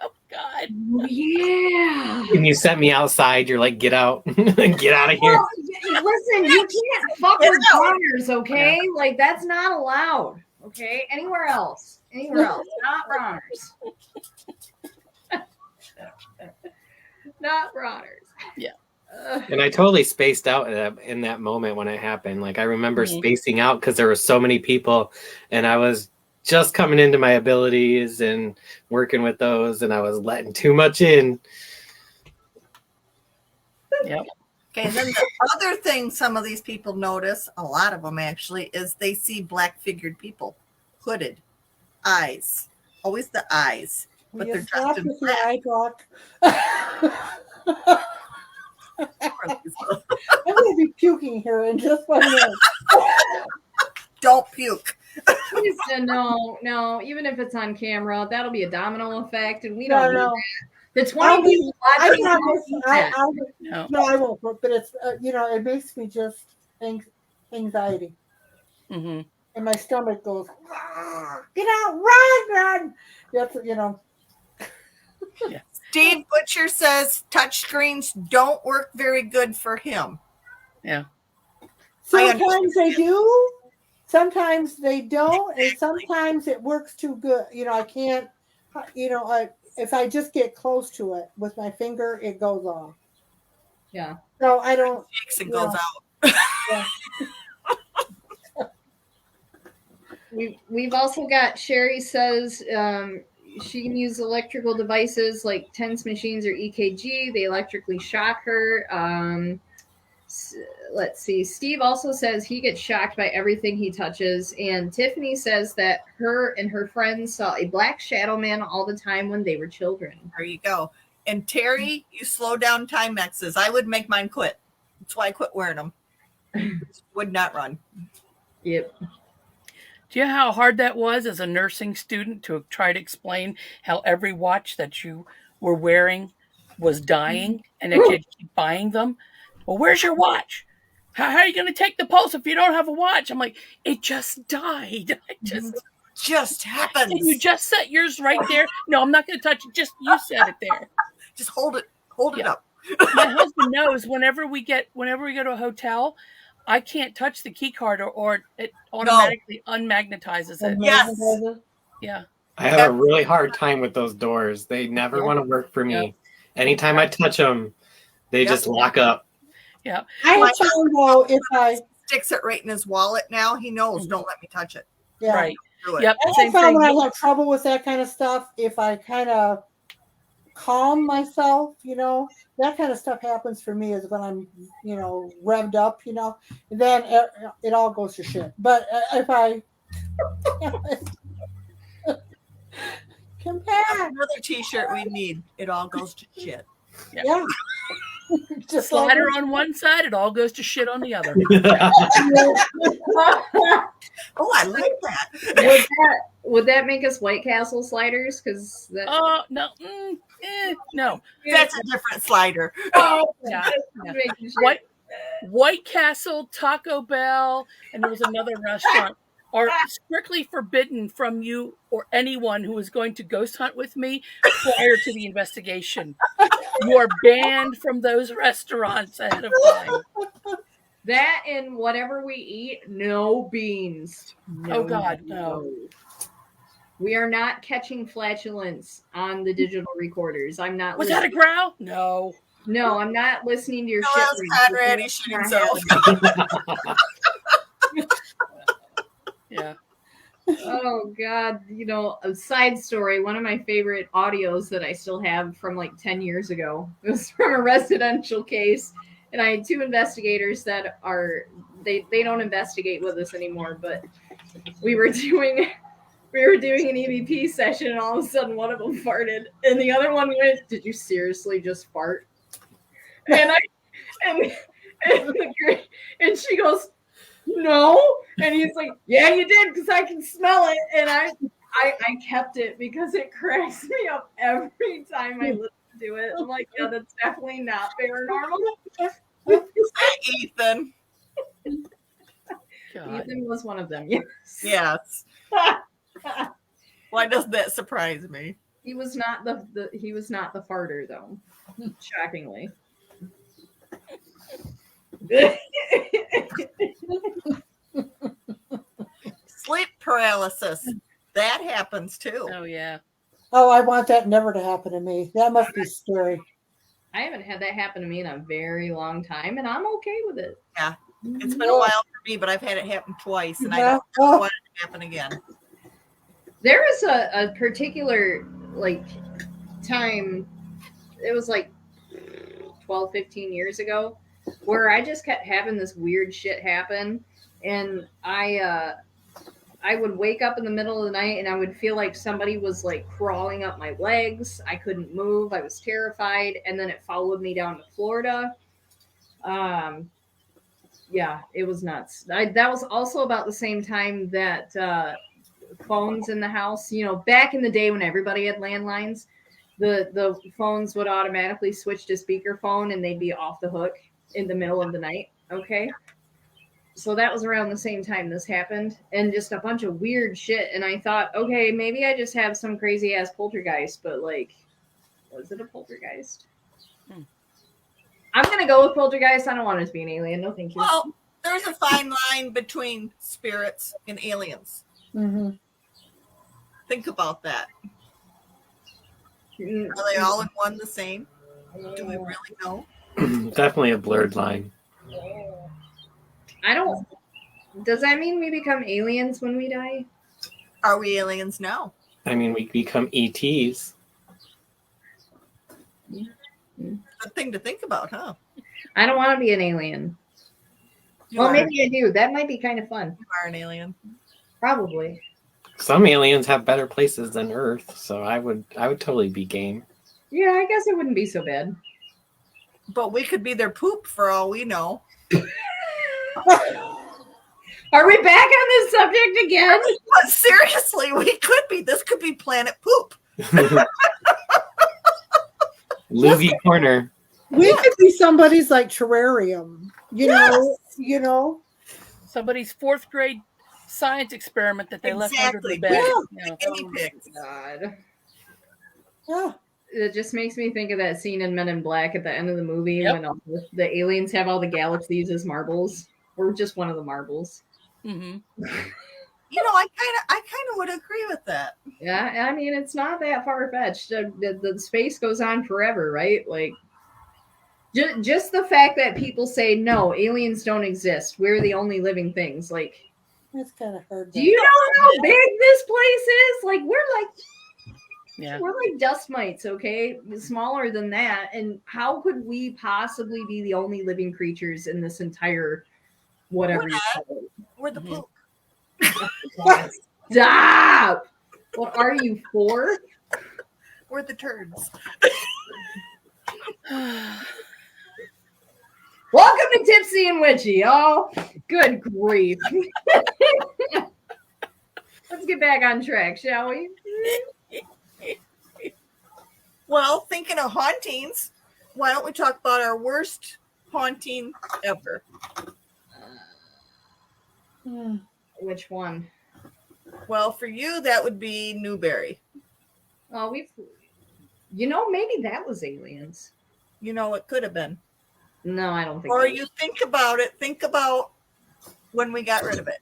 Oh, God. Yeah. And you sent me outside. You're like, get out. Get out of here. Well, listen, you can't fuck with Bronner's, okay? Yeah. Like, that's not allowed, okay? Anywhere else. Not Bronner's. Not Bronner's. Yeah. And I totally spaced out in that moment when it happened. Like, I remember spacing out because there were so many people, and I was just coming into my abilities and working with those, and I was letting too much in. Yep. Okay, and then the other thing some of these people notice, a lot of them actually, is they see black figured people, hooded, eyes, Always the eyes. Will But you they're stop dressed in with your eye talk? black. I'm going to be puking here in just 1 minute. Don't puke. Please, no. Even if it's on camera, that'll be a domino effect, and we No, don't need no. that. The 20 people watching I won't need that. No. No, I won't. But it's it makes me just anxiety, Mm-hmm. and my stomach goes. Get out! Run! That's Steve Butcher says touchscreens don't work very good for him. Yeah. Sometimes they do. Sometimes they don't, and sometimes it works too good. I can't. If I just get close to it with my finger, it goes off. Yeah. So I don't. Shakes and goes out. Yeah. We've also got Sherry says she can use electrical devices like TENS machines or EKG. They electrically shock her. Let's see. Steve also says he gets shocked by everything he touches. And Tiffany says that her and her friends saw a black shadow man all the time when they were children. There you go. And Terry, you slow down Timexes. I would make mine quit. That's why I quit wearing them. Would not run. Yep. Do you know how hard that was as a nursing student to try to explain how every watch that you were wearing was dying and that you had to keep buying them? Well, where's your watch? How are you going to take the pulse if you don't have a watch? I'm like, it just died. It just happens. And you just set yours right there. No, I'm not going to touch it. Just you set it there. Just hold it. Hold it up. My husband knows whenever we go to a hotel, I can't touch the key card or it automatically unmagnetizes it. Yes. Yeah. I have a really hard time with those doors. They never want to work for me. Yep. Anytime I touch them, they just lock up. Yeah. I found though if I sticks it right in his wallet now, he knows. Don't let me touch it. Yeah. Right. Yep. I found when I have trouble with that kind of stuff, if I kind of calm myself, that kind of stuff happens for me is when I'm, revved up, then it all goes to shit. But if I compare another T-shirt we need, it all goes to shit. Yeah. Just slider on one side, it all goes to shit on the other. Oh, I like that. Would that make us White Castle sliders? Because no, no, that's a different slider. Oh, yeah. White Castle, Taco Bell, and there was another restaurant are strictly forbidden from you or anyone who is going to ghost hunt with me prior to the investigation. You are banned from those restaurants ahead of time. That and whatever we eat, no beans. No, oh God, no. We are not catching flatulence on the digital recorders. I'm not. Was that a growl? No. No, I'm not listening to your shit. That was Conrad. He shit himself. Yeah. Oh God, a side story. One of my favorite audios that I still have from like 10 years ago. It was from a residential case, and I had two investigators that they don't investigate with us anymore. But we were doing an EVP session, and all of a sudden one of them farted, and the other one went, "Did you seriously just fart?" And and she goes, "No," and he's like, "Yeah, you did, because I can smell it." And I kept it because it cracks me up every time I listen to it. I'm like, yeah, that's definitely not paranormal. Ethan. God. Ethan was one of them. Yes. Yes. Why does that surprise me? He was not he was not the farter though. Shockingly. Sleep paralysis. That happens too. Oh yeah. Oh, I want that never to happen to me. That must be scary. I haven't had that happen to me in a very long time, and I'm okay with it. Yeah. It's been a while for me, but I've had it happen twice, and I don't want it to happen again. There is a particular time, it was 12, 15 years ago, where I just kept having this weird shit happen, and I I would wake up in the middle of the night and I would feel like somebody was like crawling up my legs. I couldn't move. I was terrified. And then it followed me down to Florida. Yeah, it was nuts. That was also about the same time that phones in the house, back in the day when everybody had landlines, the phones would automatically switch to speakerphone and they'd be off the hook in the middle of the night. Okay. So that was around the same time this happened, and just a bunch of weird shit. And I thought, okay, maybe I just have some crazy ass poltergeist, but like, was it a poltergeist? I'm gonna go with poltergeist. I don't want it to be an alien. No, thank you. Well, there's a fine line between spirits and aliens. Mm-hmm. Think about that. Are they all in one the same? Do we really know? Definitely a blurred line. I don't. Does that mean we become aliens when we die? Are we aliens now? I mean, we become ETs. Good thing to think about, huh? I don't want to be an alien. Maybe I do. That might be kind of fun. You are an alien. Probably. Some aliens have better places than Earth, so I would totally be game. Yeah, I guess it wouldn't be so bad. But we could be their poop for all we know. Are we back on this subject again? But seriously, we could be. This could be planet poop. Loogie corner. We could be somebody's like terrarium, you know. Somebody's 4th grade science experiment that they left under the bed. Yeah. Guinea pigs. God. Yeah. It just makes me think of that scene in Men in Black at the end of the movie when all the aliens have all the galaxies as marbles. We're just one of the marbles. Mm-hmm. I kind of would agree with that. Yeah, I mean, it's not that far-fetched. The space goes on forever, right? Like, just the fact that people say, no, aliens don't exist. We're the only living things. Like, that's kind of hard. Do you know how big this place is? Like, we're like dust mites, okay? Smaller than that. And how could we possibly be the only living creatures in this entire whatever you call it? We're the poop. Stop! What are you for? We're the turds. Welcome to Tipsy and Witchy, y'all. Good grief. Let's get back on track, shall we? Well, thinking of hauntings, why don't we talk about our worst haunting ever? Which one? Well, for you, that would be Newberry. Oh, maybe that was aliens. It could have been. No, I don't think. Or you think about it. Think about when we got rid of it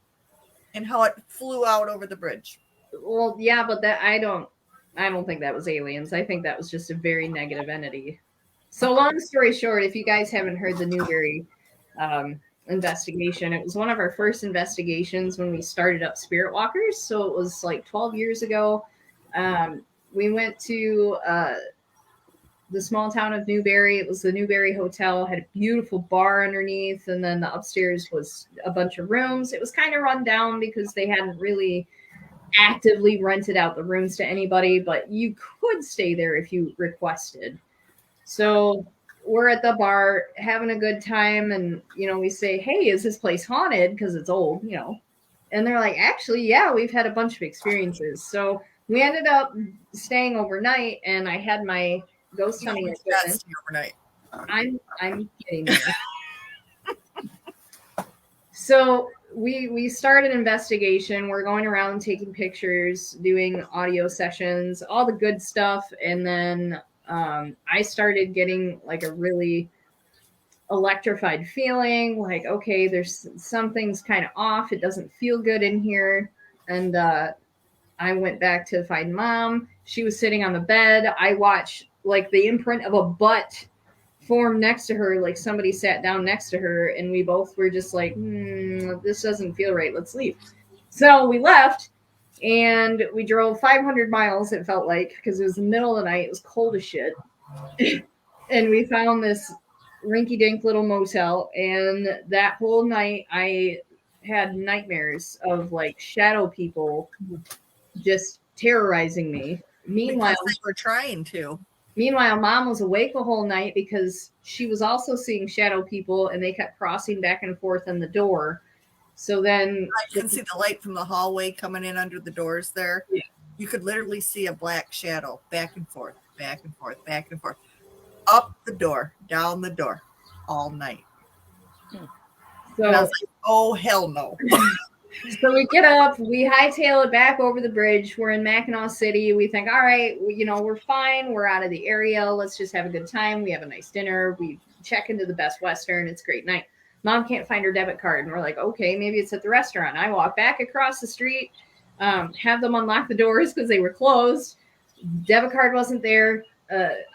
and how it flew out over the bridge. Well, yeah, but I don't think that was aliens. I think that was just a very negative entity. So long story short, if you guys haven't heard the Newberry investigation, it was one of our first investigations when we started up Spirit Walkers. So it was like 12 years ago. We went to the small town of Newberry. It was the Newberry Hotel, had a beautiful bar underneath, and then the upstairs was a bunch of rooms. It was kind of run down because they hadn't really actively rented out the rooms to anybody, but you could stay there if you requested. So we're at the bar having a good time, and we say, hey, is this place haunted? Because it's old, and they're like, actually, yeah, we've had a bunch of experiences. So we ended up staying overnight, and I had my ghost hunting equipment. Overnight. I'm kidding. So we start an investigation. We're going around taking pictures, doing audio sessions, all the good stuff. And then I started getting like a really electrified feeling, like, okay, there's something's kind of off. It doesn't feel good in here. And I went back to find Mom. She was sitting on the bed. I watched like the imprint of a butt form next to her, like somebody sat down next to her, and we both were just like, this doesn't feel right. Let's leave. So we left, and we drove 500 miles, it felt like, because it was the middle of the night. It was cold as shit. And we found this rinky-dink little motel, and that whole night I had nightmares of like shadow people just terrorizing me. Because they were trying to. Meanwhile, Mom was awake the whole night because she was also seeing shadow people, and they kept crossing back and forth on the door. So then I can see the light from the hallway coming in under the doors there. Yeah. You could literally see a black shadow back and forth, back and forth, back and forth, up the door, down the door, all night. So, and I was like, oh, hell no. So we get up, we hightail it back over the bridge. We're in Mackinac City. We think, all right, we're fine. We're out of the area. Let's just have a good time. We have a nice dinner. We check into the Best Western. It's a great night. Mom can't find her debit card. And we're like, okay, maybe it's at the restaurant. I walk back across the street, have them unlock the doors because they were closed. Debit card wasn't there.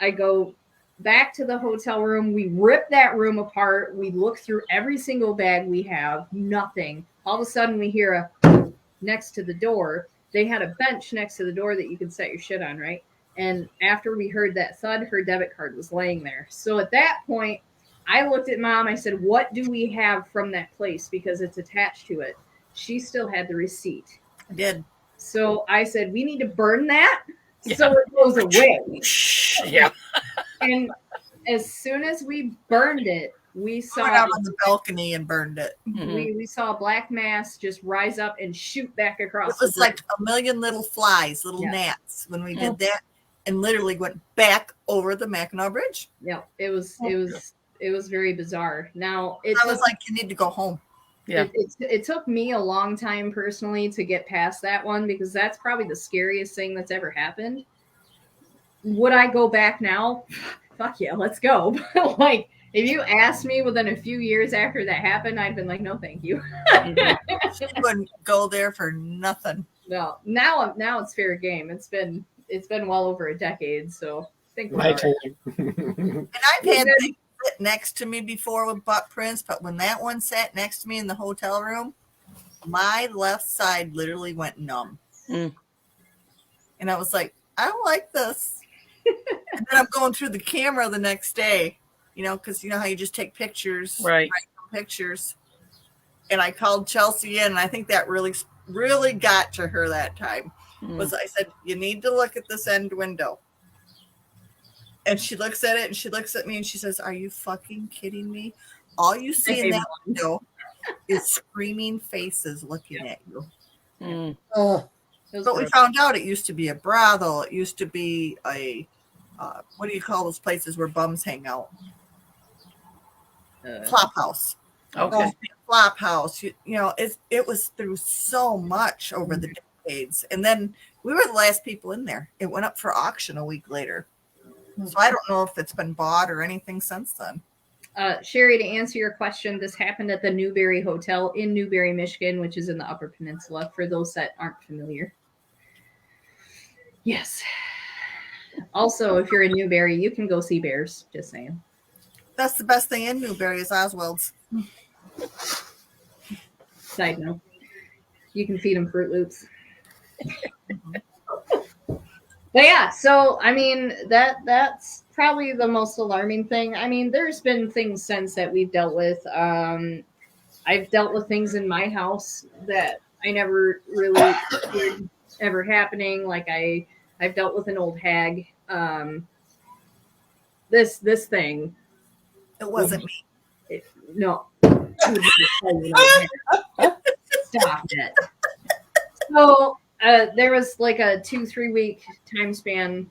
I go back to the hotel room. We rip that room apart. We look through every single bag we have. Nothing. All of a sudden, we hear a next to the door. They had a bench next to the door that you could set your shit on, right? And after we heard that thud, her debit card was laying there. So at that point, I looked at Mom. I said, what do we have from that place? Because it's attached to it. She still had the receipt. I did. So I said, we need to burn that so it goes away. Yeah. And as soon as we burned it, we saw went out on the balcony and burned it. We saw a black mass just rise up and shoot back across. It was like a million little flies, little gnats when we did that, and literally went back over the Mackinac Bridge. Yeah, it was very bizarre. Now I was like, you need to go home. Yeah, it took me a long time personally to get past that one because that's probably the scariest thing that's ever happened. Would I go back now? Fuck yeah, let's go. Like, if you asked me within a few years after that happened, I'd been like, no, thank you. She wouldn't go there for nothing. No, now it's fair game. It's been well over a decade, so I think we're My all right. turn. And I've had things sit next to me before with butt prints, but when that one sat next to me in the hotel room, my left side literally went numb. And I was like, I don't like this. And then I'm going through the camera the next day, because you know how you just take pictures, right? Pictures. And I called Chelsea in, and I think that really, really got to her that time. Was I said, you need to look at this end window. And she looks at it, and she looks at me, and she says, are you fucking kidding me? All you see in that window is screaming faces looking at you. But we found out it used to be a brothel. It used to be a, what do you call those places where bums hang out? Flop house. Okay. Flop house. It was through so much over the decades. And then we were the last people in there. It went up for auction a week later. So I don't know if it's been bought or anything since then. Sherry, to answer your question, this happened at the Newberry Hotel in Newberry, Michigan, which is in the Upper Peninsula, for those that aren't familiar. Yes. Also, if you're in Newberry, you can go see bears. Just saying. That's the best thing in Newberry is Oswald's. Side note. You can feed them Fruit Loops. But yeah, so I mean that's probably the most alarming thing. I mean, there's been things since that we've dealt with. I've dealt with things in my house that I never really feared ever happening. Like I've dealt with an old hag. This thing. It wasn't me. No. Stop it. So there was like a 2-3 week time span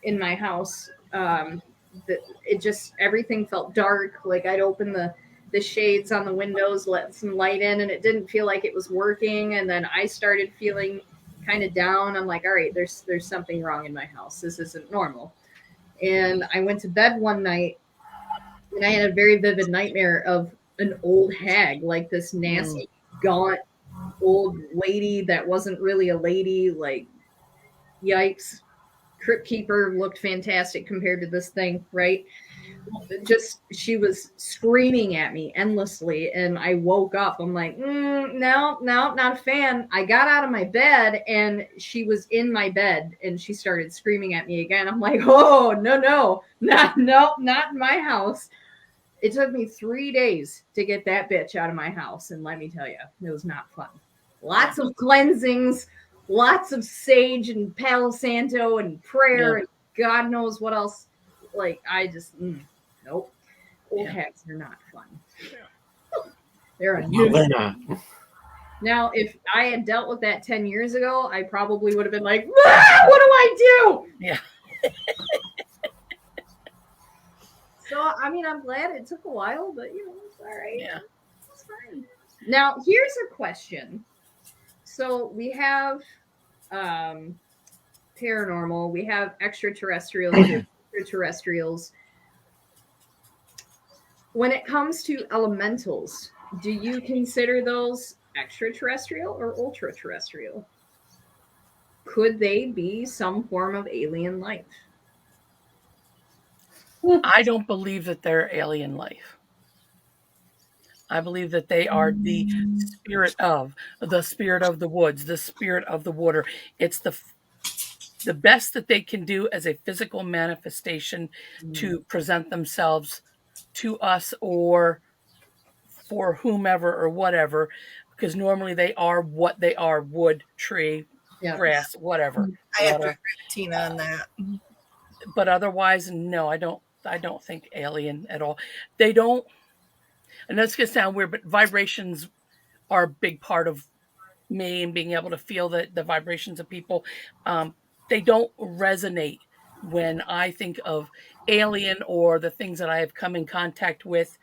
in my house. It just, everything felt dark. Like I'd open the shades on the windows, let some light in, and it didn't feel like it was working. And then I started feeling kind of down. I'm like, all right, there's something wrong in my house. This isn't normal. And I went to bed one night and I had a very vivid nightmare of an old hag, like this nasty, gaunt old lady that wasn't really a lady. Like, yikes. Crypt Keeper looked fantastic compared to this thing, right? Just, she was screaming at me endlessly, and I woke up. I'm like, no, not a fan. I got out of my bed, and she was in my bed, and she started screaming at me again. I'm like, oh, no, not in my house. It took me 3 days to get that bitch out of my house. And let me tell you, it was not fun. Lots of cleansings, lots of sage and Palo Santo and prayer and God knows what else. Like, I just, nope. Old hags are not fun. They're a No, they're not. Now, if I had dealt with that 10 years ago, I probably would have been like, what do I do? Yeah. So, I mean, I'm glad it took a while, but, it's all right. Yeah. It's fine. Now, here's a question. So, we have paranormal, we have extraterrestrials. When it comes to elementals, do you consider those extraterrestrial or ultra-terrestrial? Could they be some form of alien life? I don't believe that they're alien life. I believe that they are the spirit of the woods, the spirit of the water. It's the best that they can do as a physical manifestation to present themselves to us or for whomever or whatever, because normally they are what they are: wood, tree, grass, whatever. I have to agree with Tina on that. But otherwise, no, I don't think alien at all. They don't, and that's gonna sound weird, but vibrations are a big part of me and being able to feel the vibrations of people. They don't resonate when I think of alien or the things that I have come in contact with.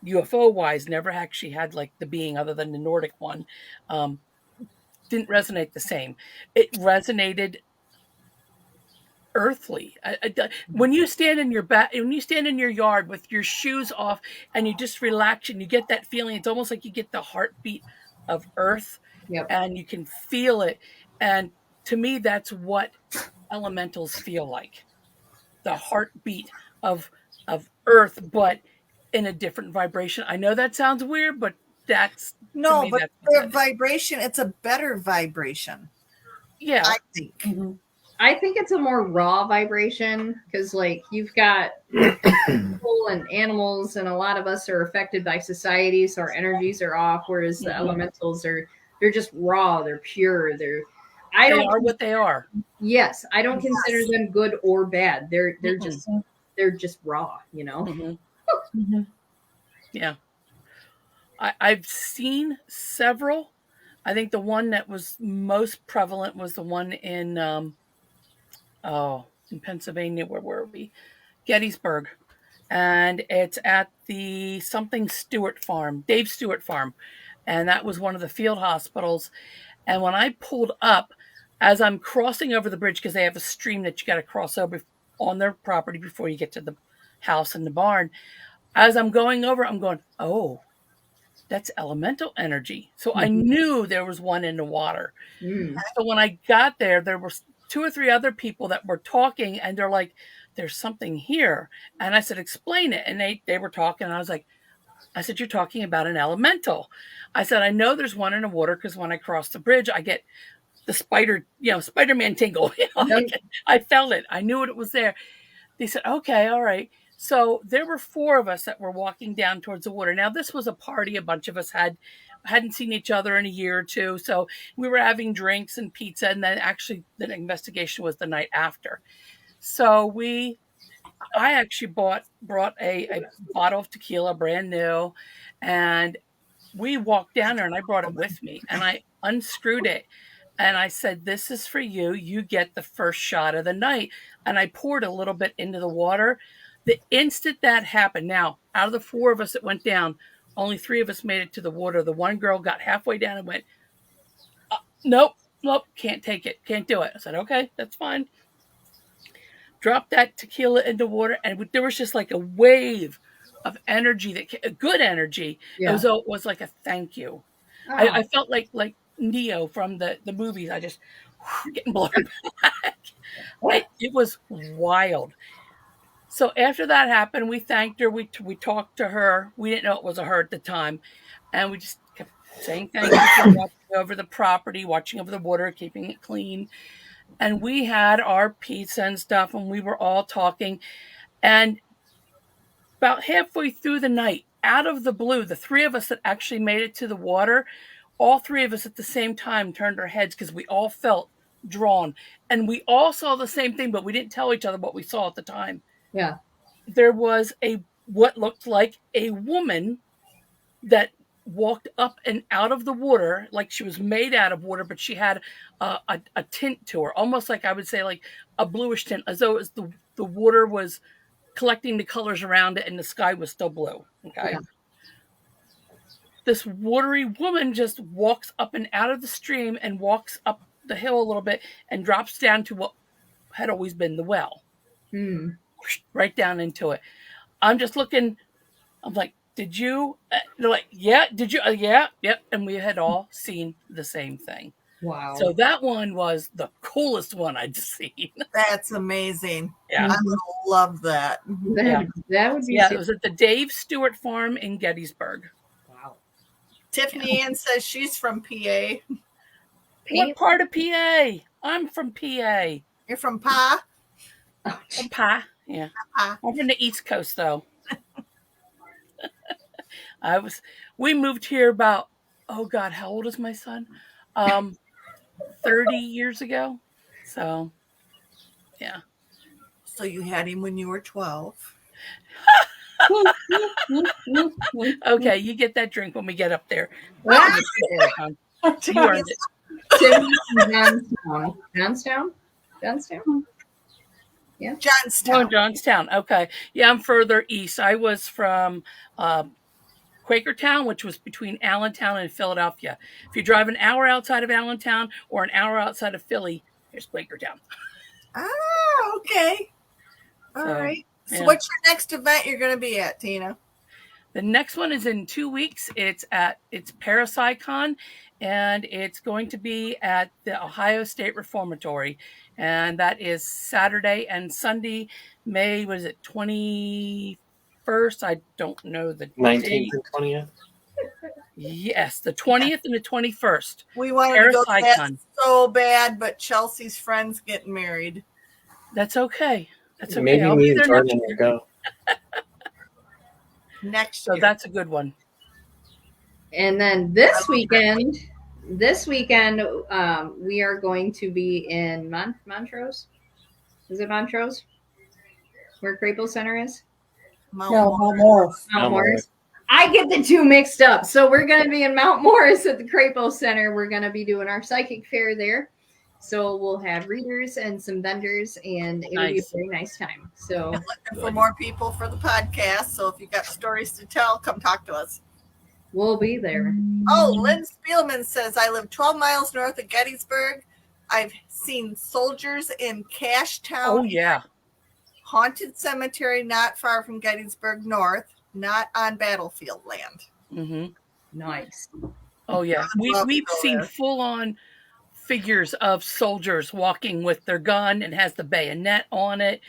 UFO wise, never actually had like the being other than the Nordic one. Didn't resonate the same. It resonated earthly. When you stand in your yard with your shoes off and you just relax and you get that feeling, it's almost like you get the heartbeat of earth and you can feel it. And to me, that's what elementals feel like. The heartbeat of earth, but in a different vibration. I know that sounds weird, but that's no, but their vibration, it's a better vibration. Yeah. I think. Mm-hmm. I think it's a more raw vibration because, like, you've got people and animals, and a lot of us are affected by society, so our energies are off. Whereas the elementals they're just raw, they're pure, they are what they are. Yes, I don't consider them good or bad. They're just raw, Yeah, I've seen several. I think the one that was most prevalent was the one in in Pennsylvania. Where were we? Gettysburg. And it's at the something Stewart farm, Dave Stewart farm. And that was one of the field hospitals. And when I pulled up, as I'm crossing over the bridge, because they have a stream that you got to cross over on their property before you get to the house and the barn. As I'm going over, I'm going, oh, that's elemental energy. So I knew there was one in the water. So when I got there were 2 or 3 other people that were talking, and they're like, there's something here. And I said, explain it. And they were talking, and I said, you're talking about an elemental. I said, I know there's one in the water because when I cross the bridge, I get the Spider-Man tingle. I felt it. I knew it was there. They said, okay, all right. So there were 4 of us that were walking down towards the water. Now, this was a party. A bunch of us hadn't seen each other in a year or two. So we were having drinks and pizza. And then actually the investigation was the night after. So I actually brought a bottle of tequila, brand new. And we walked down there, and I brought it with me. And I unscrewed it. And I said, this is for you. You get the first shot of the night. And I poured a little bit into the water. The instant that happened, now, out of the 4 of us that went down, only 3 of us made it to the water. The one girl got halfway down and went, nope, can't take it, can't do it. I said, okay, that's fine. Dropped that tequila into water, and there was just like a wave of energy, good energy. Yeah. It was like a thank you. Oh. I felt like Neo from the movies. I just getting blown back. It was wild. So after that happened, we thanked her. We talked to her. We didn't know it was a her at the time. And we just kept saying thank you for watching over the property, watching over the water, keeping it clean. And we had our pizza and stuff, and we were all talking. And about halfway through the night, out of the blue, the three of us that actually made it to the water, all three of us at the same time turned our heads because we all felt drawn. And we all saw the same thing, but we didn't tell each other what we saw at the time. Yeah. There was what looked like a woman that walked up and out of the water, like she was made out of water, but she had a tint to her, almost like I would say like a bluish tint, as though it was the water was collecting the colors around it and the sky was still blue. Okay. Yeah. This watery woman just walks up and out of the stream and walks up the hill a little bit and drops down to what had always been the well. Right down into it. I'm just looking, I'm like, did you? They're like, yeah, did you? Yeah, yep. And we had all seen the same thing. Wow. So that one was the coolest one I'd seen. That's amazing. Yeah. I would love that. That would be it was at the Dave Stewart Farm in Gettysburg. Wow. Tiffany Ann says she's from PA. What part of PA? I'm from PA. You're from Pa? From Pa, yeah. I'm from the East Coast, though. We moved here about, oh God, how old is my son? 30 years ago. So, yeah. So you had him when you were 12. Okay, you get that drink when we get up there. Johnstown? Yeah. Johnstown. Oh, Johnstown. Okay. Yeah, I'm further east. I was from Quakertown, which was between Allentown and Philadelphia. If you drive an hour outside of Allentown or an hour outside of Philly, there's Quakertown. Ah, okay. All right. So what's your next event you're going to be at, Tina? The next one is in 2 weeks. It's Parapsychon, and it's going to be at the Ohio State Reformatory. And that is Saturday and Sunday, May, 21st? I don't know the 19th date. and 20th? Yes, the 20th and the 21st. We wanted to go to that so bad, but Chelsea's friend's getting married. That's okay. That's okay. Maybe me and Jordan will go. Next year. So that's a good one. And then this weekend, we are going to be in Montrose. Is it Montrose? Where Crapo Center is? Mount Morris. Mount Morris. I get the two mixed up. So we're going to be in Mount Morris at the Crapo Center. We're going to be doing our psychic fair there. So we'll have readers and some vendors, and it'll be a very nice time. So I'm looking for more people for the podcast. So if you got stories to tell, come talk to us. We'll be there. Oh, Lynn Spielman says, I live 12 miles north of Gettysburg. I've seen soldiers in Cashtown. Oh, yeah. Haunted cemetery not far from Gettysburg North, not on battlefield land. Mm-hmm. Nice. Oh, yeah. We've seen full-on figures of soldiers walking with their gun and has the bayonet on it.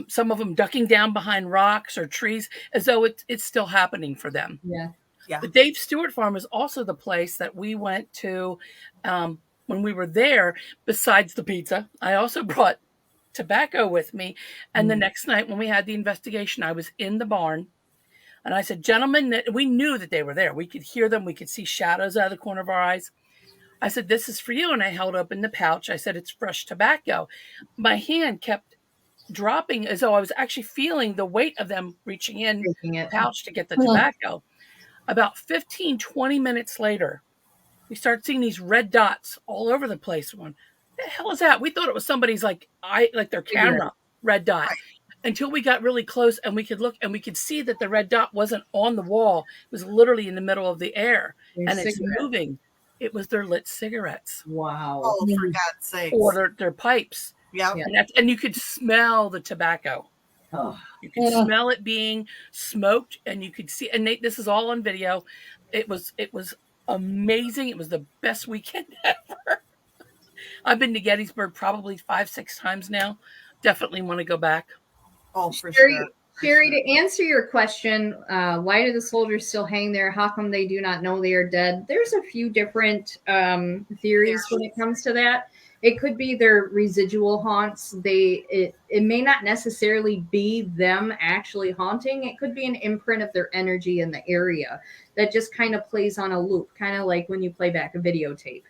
Some of them ducking down behind rocks or trees as though it's still happening for them. Yeah. Yeah. The Dave Stewart Farm is also the place that we went to when we were there. Besides the pizza, I also brought tobacco with me. And the next night when we had the investigation, I was in the barn. And I said, gentlemen, we knew that they were there. We could hear them. We could see shadows out of the corner of our eyes. I said, this is for you. And I held open the pouch. I said, it's fresh tobacco. My hand kept dropping as though I was actually feeling the weight of them reaching in the pouch to get the tobacco. About 15, 20 minutes later, we start seeing these red dots all over the place. What the hell is that? We thought it was somebody's like their camera red dot. Right. Until we got really close and we could look and we could see that the red dot wasn't on the wall. It was literally in the middle of the air. And it's moving. It was their lit cigarettes. Wow. Oh, for God's sake. Or their pipes. Yeah. And you could smell the tobacco. Oh. You could smell it being smoked, and you could see. And this is all on video. It was amazing. It was the best weekend ever. I've been to Gettysburg probably 5-6 times now. Definitely want to go back. Oh, for sure. Sherry, to answer your question, why do the soldiers still hang there? How come they do not know they are dead? There's a few different theories when it comes to that. It could be their residual haunts. It may not necessarily be them actually haunting. It could be an imprint of their energy in the area that just kind of plays on a loop, kind of like when you play back a videotape.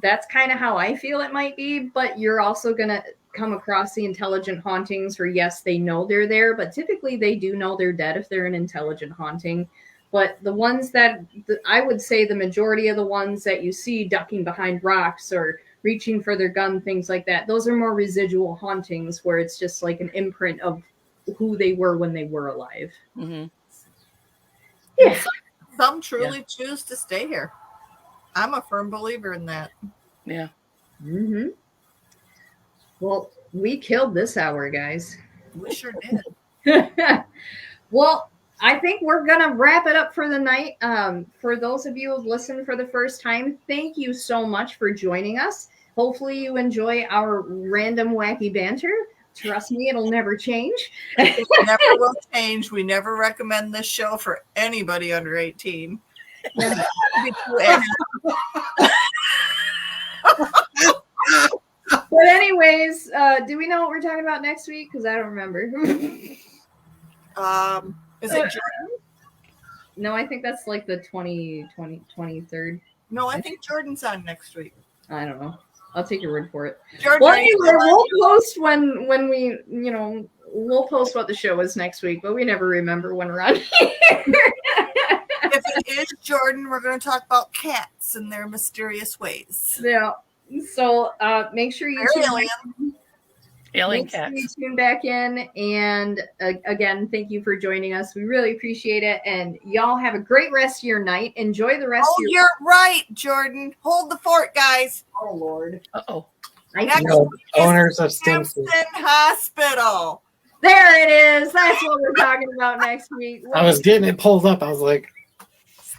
That's kind of how I feel it might be, but you're also going to come across the intelligent hauntings where, yes, they know they're there, but typically they do know they're dead if they're an intelligent haunting. But the ones that I would say the majority of the ones that you see ducking behind rocks or reaching for their gun, things like that, those are more residual hauntings where it's just like an imprint of who they were when they were alive. Mm-hmm. Yeah. Some truly choose to stay here. I'm a firm believer in that. Yeah. Mm-hmm. Well, we killed this hour, guys. We sure did. Well, I think we're going to wrap it up for the night. For those of you who've listened for the first time, thank you so much for joining us. Hopefully you enjoy our random wacky banter. Trust me, it'll never change. It never will change. We never recommend this show for anybody under 18. But anyways, do we know what we're talking about next week? Because I don't remember. Is it Jordan? No, I think that's like the 23rd. No, I think Jordan's on next week. I don't know. I'll take your word for it. Jordan, well, anyway, we'll post when we, we'll post what the show is next week, but we never remember when we're on here. If it is Jordan, we're going to talk about cats and their mysterious ways. Yeah. So make sure you tune back in. And again, thank you for joining us. We really appreciate it. And y'all have a great rest of your night. Enjoy the rest of your... you're right, Jordan. Hold the fort, guys. Oh, Lord. Uh-oh. Owners of Stimson Hospital. There it is. That's what we're talking about next week. I was getting it pulled up. I was like...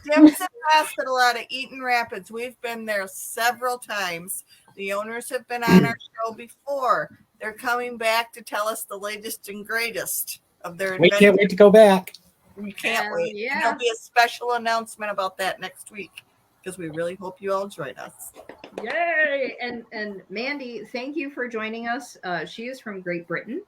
Stimson Hospital out of Eaton Rapids. We've been there several times. The owners have been on our show before. They're coming back to tell us the latest and greatest of their We can't wait to go back. We can't wait. Yeah. And there'll be a special announcement about that next week because we really hope you all join us. Yay! And Mandy, thank you for joining us. She is from Great Britain.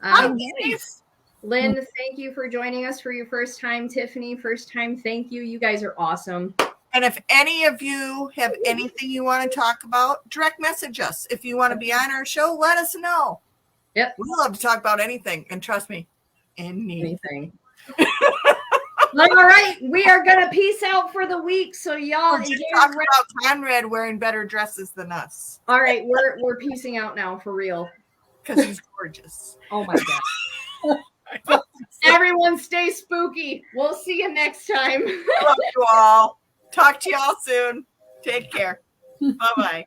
Nice. Lynn, thank you for joining us for your first time. Tiffany, first time. Thank you. You guys are awesome. And if any of you have anything you want to talk about, direct message us. If you want to be on our show, let us know. Yep. We love to talk about anything. And trust me, anything. All right. We are going to peace out for the week. So y'all just talk about Conrad wearing better dresses than us. All right. We're peacing out now for real. Because he's gorgeous. Oh my God. Everyone stay spooky. We'll see you next time. Love you all. Talk to you all soon. Take care. Bye-bye.